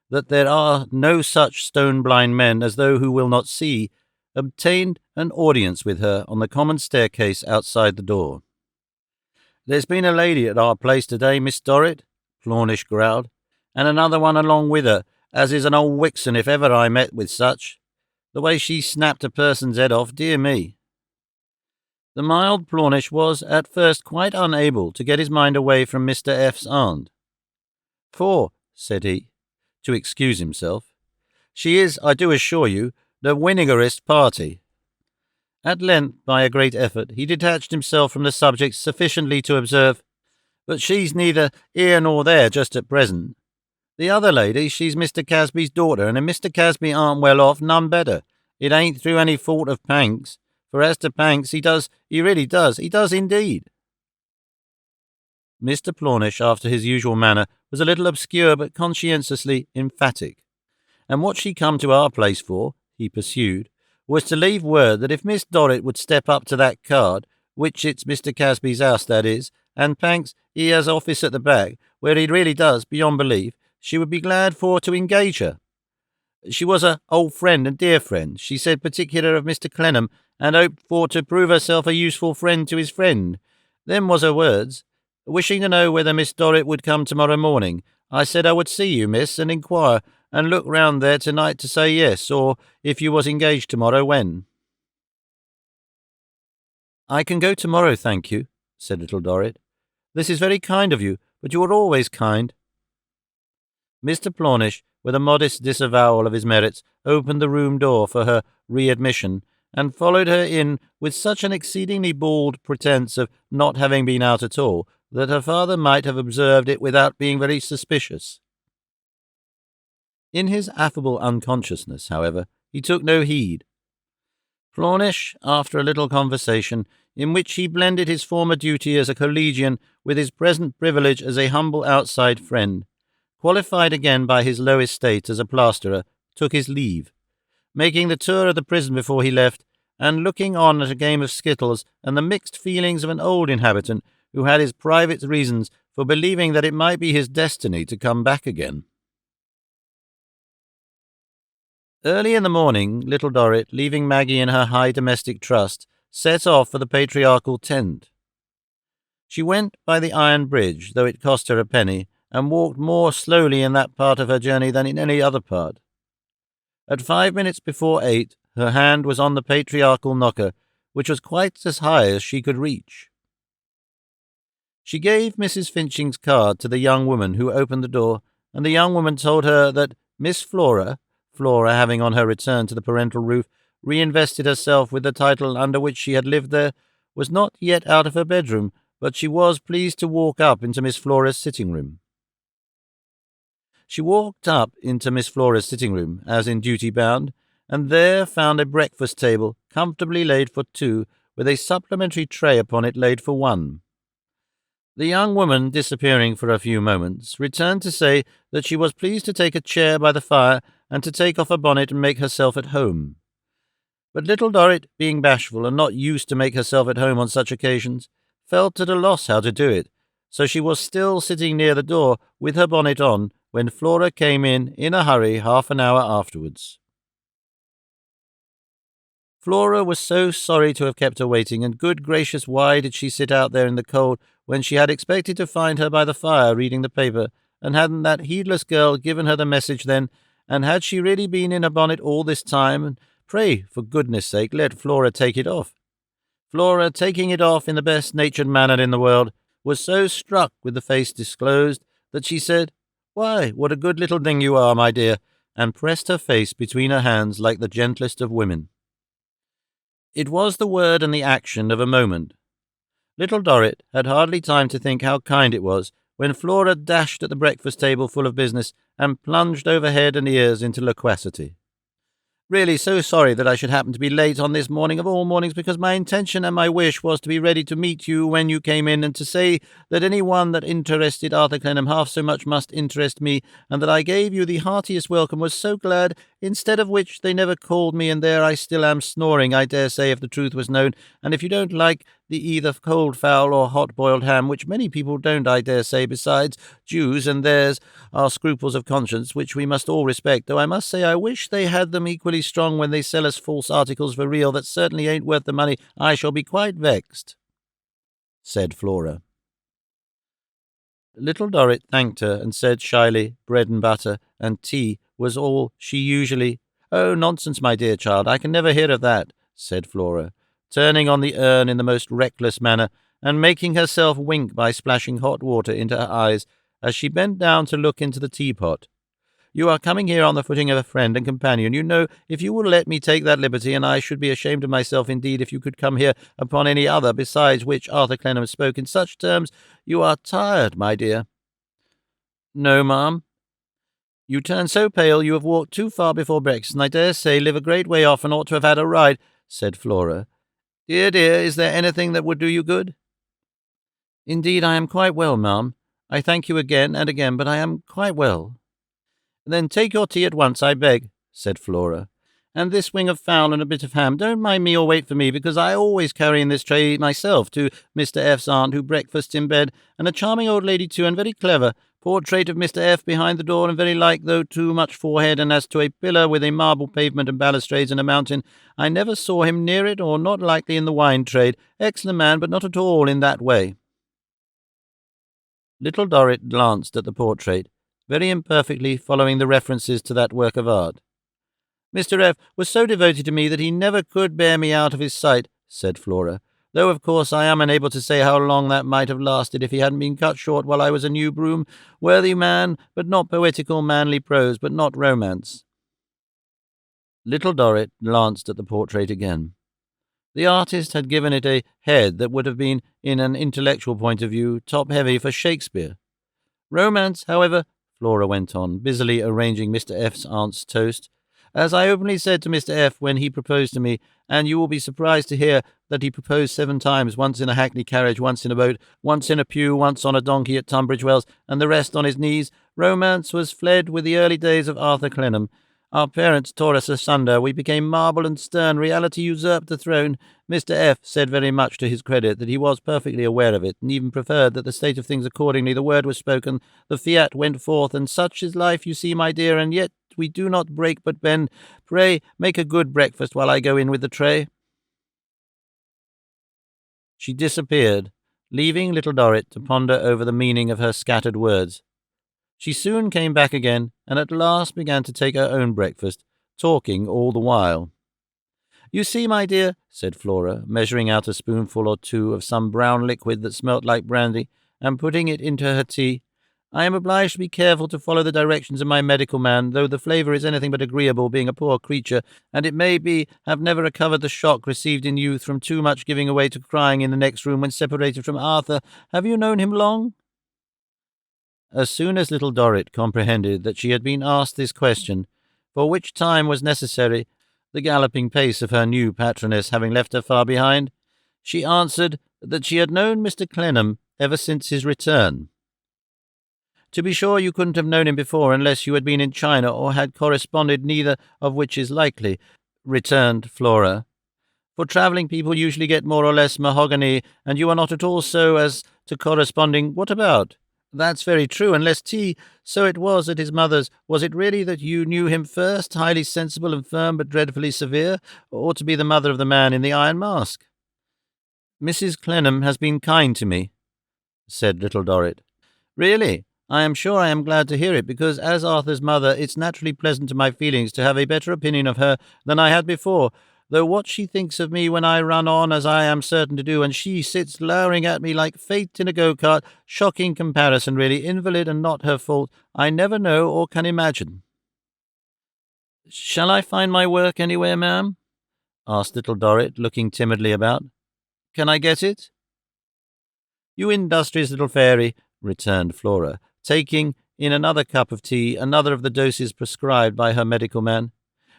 that there are no such stone-blind men as those who will not see, obtained an audience with her on the common staircase outside the door. "There's been a lady at our place today, Miss Dorrit," Plornish growled, "and another one along with her, as is an old wixen if ever I met with such. The way she snapped a person's head off, dear me." The mild Plornish was at first quite unable to get his mind away from Mr. F's aunt. "For," said he, to excuse himself, "she is, I do assure you, the winningerest party." At length, by a great effort, he detached himself from the subject sufficiently to observe, "But she's neither here nor there just at present. The other lady, she's Mr. Casby's daughter, and if Mr. Casby aren't well off, none better. It ain't through any fault of Pank's, for as to Pank's, he does indeed." Mr. Plornish, after his usual manner, was a little obscure but conscientiously emphatic. "And what she come to our place for," he pursued, "was to leave word that if Miss Dorrit would step up to that card, which it's Mr. Casby's house, that is, and Pank's, he has office at the back, where he really does, beyond belief, she would be glad for to engage her. She was a old friend and dear friend, she said particular of Mr. Clennam, and hoped for to prove herself a useful friend to his friend. Them was her words. Wishing to know whether Miss Dorrit would come tomorrow morning, I said I would see you, miss, and inquire, and look round there tonight to say yes, or if you was engaged tomorrow, when." "I can go tomorrow, thank you," said Little Dorrit. "This is very kind of you, but you are always kind." Mr. Plornish, with a modest disavowal of his merits, opened the room door for her readmission, and followed her in with such an exceedingly bald pretence of not having been out at all, that her father might have observed it without being very suspicious. In his affable unconsciousness, however, he took no heed. Plornish, after a little conversation, in which he blended his former duty as a collegian with his present privilege as a humble outside friend, qualified again by his low estate as a plasterer, took his leave, making the tour of the prison before he left, and looking on at a game of skittles and the mixed feelings of an old inhabitant who had his private reasons for believing that it might be his destiny to come back again. Early in the morning, Little Dorrit, leaving Maggie in her high domestic trust, set off for the patriarchal tent. She went by the iron bridge, though it cost her a penny, and walked more slowly in that part of her journey than in any other part. At 5 minutes before 8, her hand was on the patriarchal knocker, which was quite as high as she could reach. She gave Mrs. Finching's card to the young woman who opened the door, and the young woman told her that Miss Flora, having on her return to the parental roof reinvested herself with the title under which she had lived there, was not yet out of her bedroom, but she was pleased to walk up into Miss Flora's sitting room. She walked up into Miss Flora's sitting room, as in duty bound, and there found a breakfast table comfortably laid for two, with a supplementary tray upon it laid for one. The young woman, disappearing for a few moments, returned to say that she was pleased to take a chair by the fire and to take off her bonnet and make herself at home. But Little Dorrit, being bashful and not used to make herself at home on such occasions, felt at a loss how to do it, so she was still sitting near the door with her bonnet on when Flora came in a hurry half an hour afterwards. Flora was so sorry to have kept her waiting, and good gracious, why did she sit out there in the cold when she had expected to find her by the fire reading the paper, and hadn't that heedless girl given her the message then, and had she really been in a bonnet all this time, and pray, for goodness' sake, let Flora take it off. Flora, taking it off in the best-natured manner in the world, was so struck with the face disclosed that she said, "Why, what a good little thing you are, my dear," and pressed her face between her hands like the gentlest of women. It was the word and the action of a moment. Little Dorrit had hardly time to think how kind it was when Flora dashed at the breakfast table full of business and plunged over head and ears into loquacity. "Really so sorry that I should happen to be late on this morning of all mornings, because my intention and my wish was to be ready to meet you when you came in, and to say that any one that interested Arthur Clennam half so much must interest me, and that I gave you the heartiest welcome, was so glad, instead of which they never called me, and there I still am snoring, I dare say, if the truth was known, and if you don't like the either cold fowl or hot-boiled ham, which many people don't, I dare say, besides Jews, and theirs are scruples of conscience, which we must all respect, though I must say I wish they had them equally strong when they sell us false articles for real that certainly ain't worth the money, I shall be quite vexed," said Flora. Little Dorrit thanked her and said shyly bread and butter and tea was all she usually— "Oh, nonsense, my dear child, I can never hear of that," said Flora, turning on the urn in the most reckless manner, and making herself wink by splashing hot water into her eyes, as she bent down to look into the teapot. "You are coming here on the footing of a friend and companion. You know, if you will let me take that liberty, and I should be ashamed of myself indeed if you could come here upon any other, besides which Arthur Clennam spoke in such terms. You are tired, my dear." "No, ma'am." "You turn so pale you have walked too far before breakfast, and I dare say live a great way off and ought to have had a ride," said Flora. "Dear, dear, is there anything that would do you good?" "Indeed, I am quite well, ma'am. I thank you again and again, but I am quite well." "Then take your tea at once, I beg," said Flora. "And this wing of fowl and a bit of ham. Don't mind me or wait for me, because I always carry in this tray myself to Mr. F.'s aunt, who breakfasts in bed, and a charming old lady too, and very clever. Portrait of Mr. F. behind the door, and very like, though too much forehead, and as to a pillar with a marble pavement and balustrades and a mountain, I never saw him near it, or not likely in the wine trade. Excellent man, but not at all in that way." Little Dorrit glanced at the portrait, very imperfectly following the references to that work of art. "Mr. F. was so devoted to me that he never could bear me out of his sight," said Flora, "though of course I am unable to say how long that might have lasted if he hadn't been cut short while I was a new broom. Worthy man, but not poetical, manly prose, but not romance." Little Dorrit glanced at the portrait again. The artist had given it a head that would have been, in an intellectual point of view, top-heavy for Shakespeare. "Romance, however," Flora went on, busily arranging Mr. F.'s aunt's toast, "as I openly said to Mr. F. when he proposed to me, and you will be surprised to hear that he proposed 7 times, once in a hackney carriage, once in a boat, once in a pew, once on a donkey at Tunbridge Wells, and the rest on his knees. Romance was fled with the early days of Arthur Clennam. Our parents tore us asunder. We became marble and stern. Reality usurped the throne. Mr. F. said very much to his credit that he was perfectly aware of it, and even preferred that the state of things accordingly. The word was spoken, the fiat went forth, and such is life, you see, my dear, and yet we do not break but bend. Pray, make a good breakfast while I go in with the tray." She disappeared, leaving Little Dorrit to ponder over the meaning of her scattered words. She soon came back again, and at last began to take her own breakfast, talking all the while. "You see, my dear," said Flora, measuring out a spoonful or two of some brown liquid that smelt like brandy, and putting it into her tea, "I am obliged to be careful to follow the directions of my medical man, though the flavour is anything but agreeable, being a poor creature, and it may be have never recovered the shock received in youth from too much giving away to crying in the next room when separated from Arthur. Have you known him long?" As soon as Little Dorrit comprehended that she had been asked this question, for which time was necessary, the galloping pace of her new patroness having left her far behind, she answered that she had known Mr. Clennam ever since his return. "To be sure you couldn't have known him before unless you had been in China or had corresponded, neither of which is likely," returned Flora. "For travelling people usually get more or less mahogany, and you are not at all so as to corresponding. What about?" "That's very true, and less tea. So it was at his mother's. Was it really that you knew him first, highly sensible and firm, but dreadfully severe, or to be the mother of the man in the iron mask?" "Mrs. Clennam has been kind to me," said Little Dorrit. "Really? I am sure I am glad to hear it, because as Arthur's mother it's naturally pleasant to my feelings to have a better opinion of her than I had before, though what she thinks of me when I run on, as I am certain to do, and she sits lowering at me like fate in a go-cart, shocking comparison, really, invalid and not her fault, I never know or can imagine." "Shall I find my work anywhere, ma'am?" asked Little Dorrit, looking timidly about. "Can I get it?" "You industrious little fairy," returned Flora, taking in another cup of tea, another of the doses prescribed by her medical man.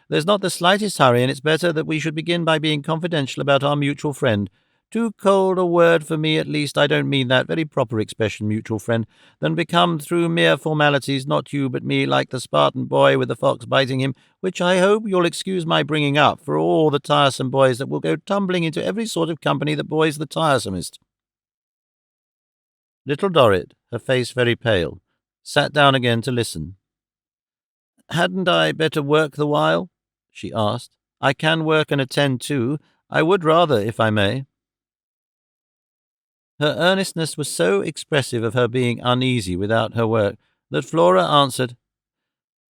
"There's not the slightest hurry, and it's better that we should begin by being confidential about our mutual friend. Too cold a word for me, at least, I don't mean that very proper expression, mutual friend, than become through mere formalities, not you but me, like the Spartan boy with the fox biting him, which I hope you'll excuse my bringing up for all the tiresome boys that will go tumbling into every sort of company that boys the tiresomest." Little Dorrit, her face very pale, sat down again to listen. "Hadn't I better work the while?" she asked. "I can work and attend too. I would rather, if I may." Her earnestness was so expressive of her being uneasy without her work that Flora answered,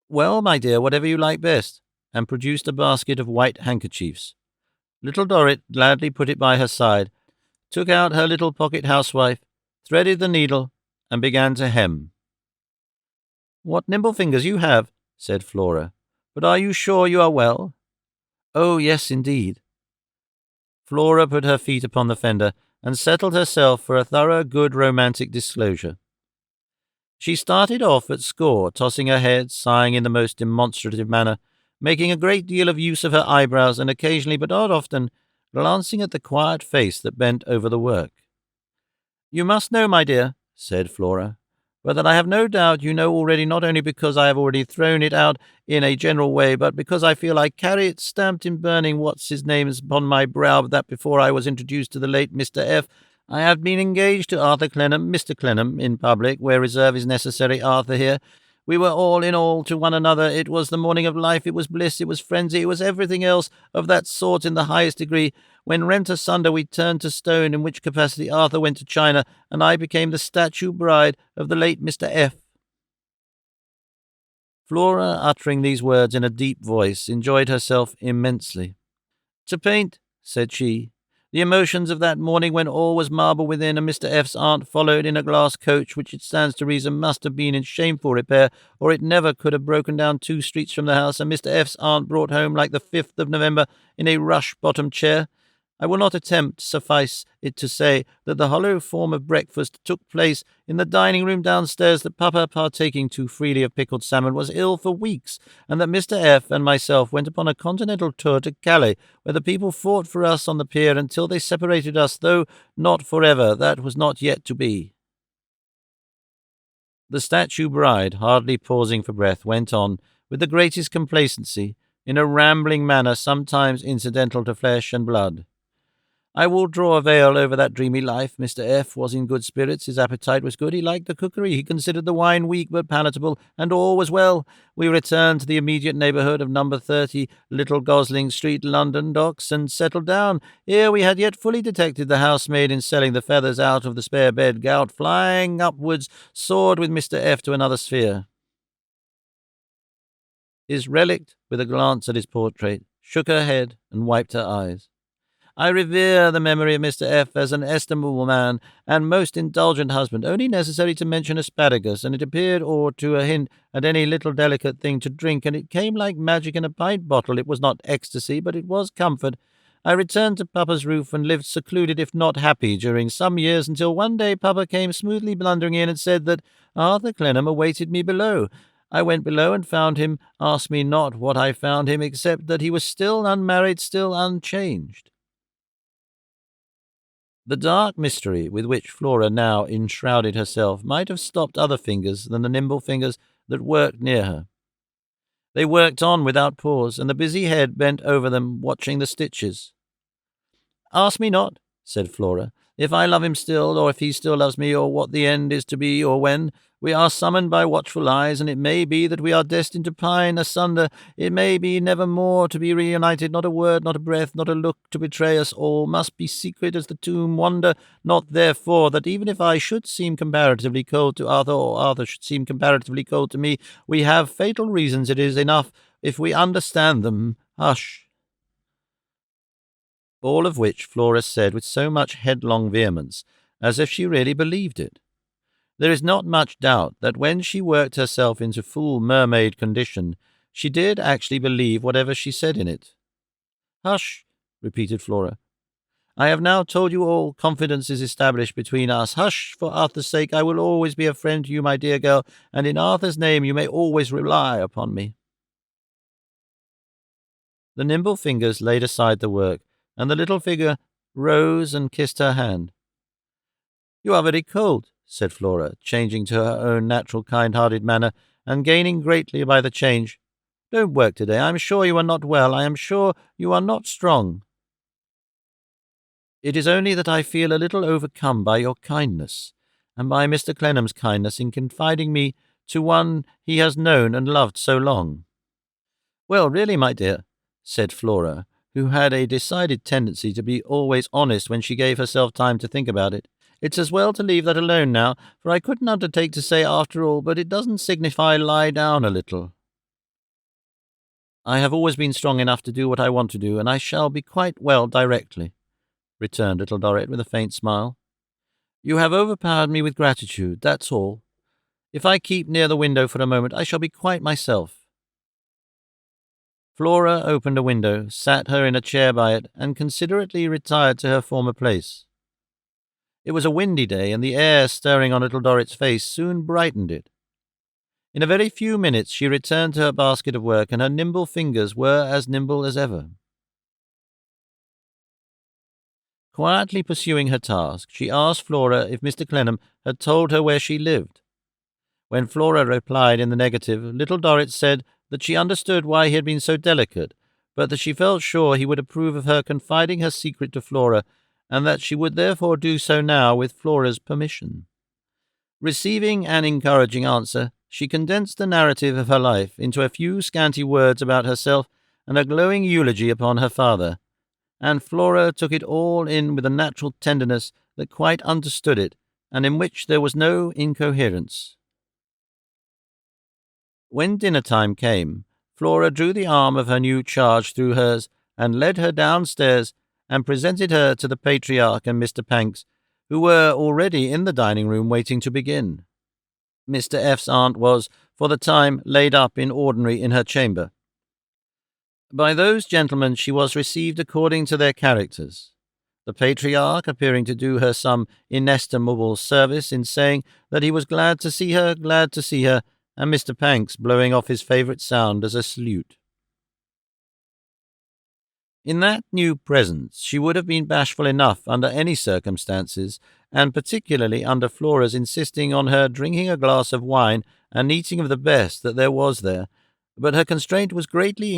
"Well, my dear, whatever you like best," and produced a basket of white handkerchiefs. Little Dorrit gladly put it by her side, took out her little pocket housewife, threaded the needle, and began to hem. "What nimble fingers you have," said Flora. "But are you sure you are well?" "Oh, yes, indeed." Flora put her feet upon the fender and settled herself for a thorough, good romantic disclosure. She started off at score, tossing her head, sighing in the most demonstrative manner, making a great deal of use of her eyebrows, and occasionally, but not often, glancing at the quiet face that bent over the work. "You must know, my dear," said Flora, "but that I have no doubt you know already, not only because I have already thrown it out in a general way, but because I feel I carry it stamped in burning what's-his-names upon my brow, that before I was introduced to the late Mr. F., I have been engaged to Arthur Clennam, Mr. Clennam, in public, where reserve is necessary, Arthur here. We were all in all to one another. It was the morning of life, it was bliss, it was frenzy, it was everything else of that sort in the highest degree. When rent asunder we turned to stone, in which capacity Arthur went to China, and I became the statue bride of the late Mr. F." Flora, uttering these words in a deep voice, enjoyed herself immensely. "To paint," said she, "the emotions of that morning when all was marble within, and Mr. F.'s aunt followed in a glass coach, which it stands to reason must have been in shameful repair, or it never could have broken down 2 streets from the house, and Mr. F.'s aunt brought home like the 5th of November in a rush-bottomed chair. I will not attempt, suffice it to say, that the hollow form of breakfast took place in the dining-room downstairs, that Papa, partaking too freely of pickled salmon, was ill for weeks, and that Mr. F. and myself went upon a continental tour to Calais, where the people fought for us on the pier until they separated us, though not forever. That was not yet to be." The statue bride, hardly pausing for breath, went on, with the greatest complacency, in a rambling manner sometimes incidental to flesh and blood. "I will draw a veil over that dreamy life. Mr. F. was in good spirits, his appetite was good, he liked the cookery, he considered the wine weak but palatable, and all was well. We returned to the immediate neighbourhood of number 30, Little Gosling Street, London Docks, and settled down. Here we had yet fully detected the housemaid in selling the feathers out of the spare bed. Gout, flying upwards, soared with Mr. F. to another sphere. His relict, with a glance at his portrait, shook her head and wiped her eyes. I revere the memory of Mr. F. as an estimable man and most indulgent husband. Only necessary to mention asparagus, and it appeared, or to a hint at any little delicate thing to drink, and it came like magic in a pint bottle. It was not ecstasy, but it was comfort. I returned to Papa's roof and lived secluded, if not happy, during some years, until one day Papa came smoothly blundering in and said that Arthur Clennam awaited me below. I went below and found him. Ask me not what I found him, except that he was still unmarried, still unchanged." The dark mystery with which Flora now enshrouded herself might have stopped other fingers than the nimble fingers that worked near her. They worked on without pause, and the busy head bent over them, watching the stitches. "Ask me not," said Flora, "if I love him still, or if he still loves me, or what the end is to be, or when. We are summoned by watchful eyes, and it may be that we are destined to pine asunder. It may be never more to be reunited. Not a word, not a breath, not a look to betray us. All must be secret as the tomb. Wonder not, therefore, that even if I should seem comparatively cold to Arthur, or Arthur should seem comparatively cold to me, we have fatal reasons. It is enough if we understand them. Hush." All of which Flora said with so much headlong vehemence, as if she really believed it. There is not much doubt that when she worked herself into full mermaid condition, she did actually believe whatever she said in it. "Hush," repeated Flora. "I have now told you all. Confidence is established between us. Hush, for Arthur's sake. I will always be a friend to you, my dear girl, and in Arthur's name you may always rely upon me." The nimble fingers laid aside the work, and the little figure rose and kissed her hand. "You are very cold," said Flora, changing to her own natural kind-hearted manner, and gaining greatly by the change. "Don't work today. I am sure you are not well. I am sure you are not strong." "It is only that I feel a little overcome by your kindness, and by Mr. Clennam's kindness in confiding me to one he has known and loved so long." "Well, really, my dear," said Flora, who had a decided tendency to be always honest when she gave herself time to think about it, "it's as well to leave that alone now, for I couldn't undertake to say after all, but it doesn't signify, lie down a little." "I have always been strong enough to do what I want to do, and I shall be quite well directly," returned little Dorrit with a faint smile. "You have overpowered me with gratitude, that's all. If I keep near the window for a moment, I shall be quite myself." Flora opened a window, sat her in a chair by it, and considerately retired to her former place. It was a windy day, and the air stirring on little Dorrit's face soon brightened it. In a very few minutes she returned to her basket of work, and her nimble fingers were as nimble as ever. Quietly pursuing her task, she asked Flora if Mr. Clennam had told her where she lived. When Flora replied in the negative, little Dorrit said that she understood why he had been so delicate, but that she felt sure he would approve of her confiding her secret to Flora, and that she would therefore do so now with Flora's permission. Receiving an encouraging answer, she condensed the narrative of her life into a few scanty words about herself and a glowing eulogy upon her father, and Flora took it all in with a natural tenderness that quite understood it, and in which there was no incoherence. When dinner-time came, Flora drew the arm of her new charge through hers and led her downstairs and presented her to the patriarch and Mr. Panks, who were already in the dining-room waiting to begin. Mr. F.'s aunt was, for the time, laid up in ordinary in her chamber. By those gentlemen she was received according to their characters, the patriarch appearing to do her some inestimable service in saying that he was glad to see her, and Mr. Panks blowing off his favourite sound as a salute. In that new presence she would have been bashful enough under any circumstances, and particularly under Flora's insisting on her drinking a glass of wine and eating of the best that there was there, but her constraint was greatly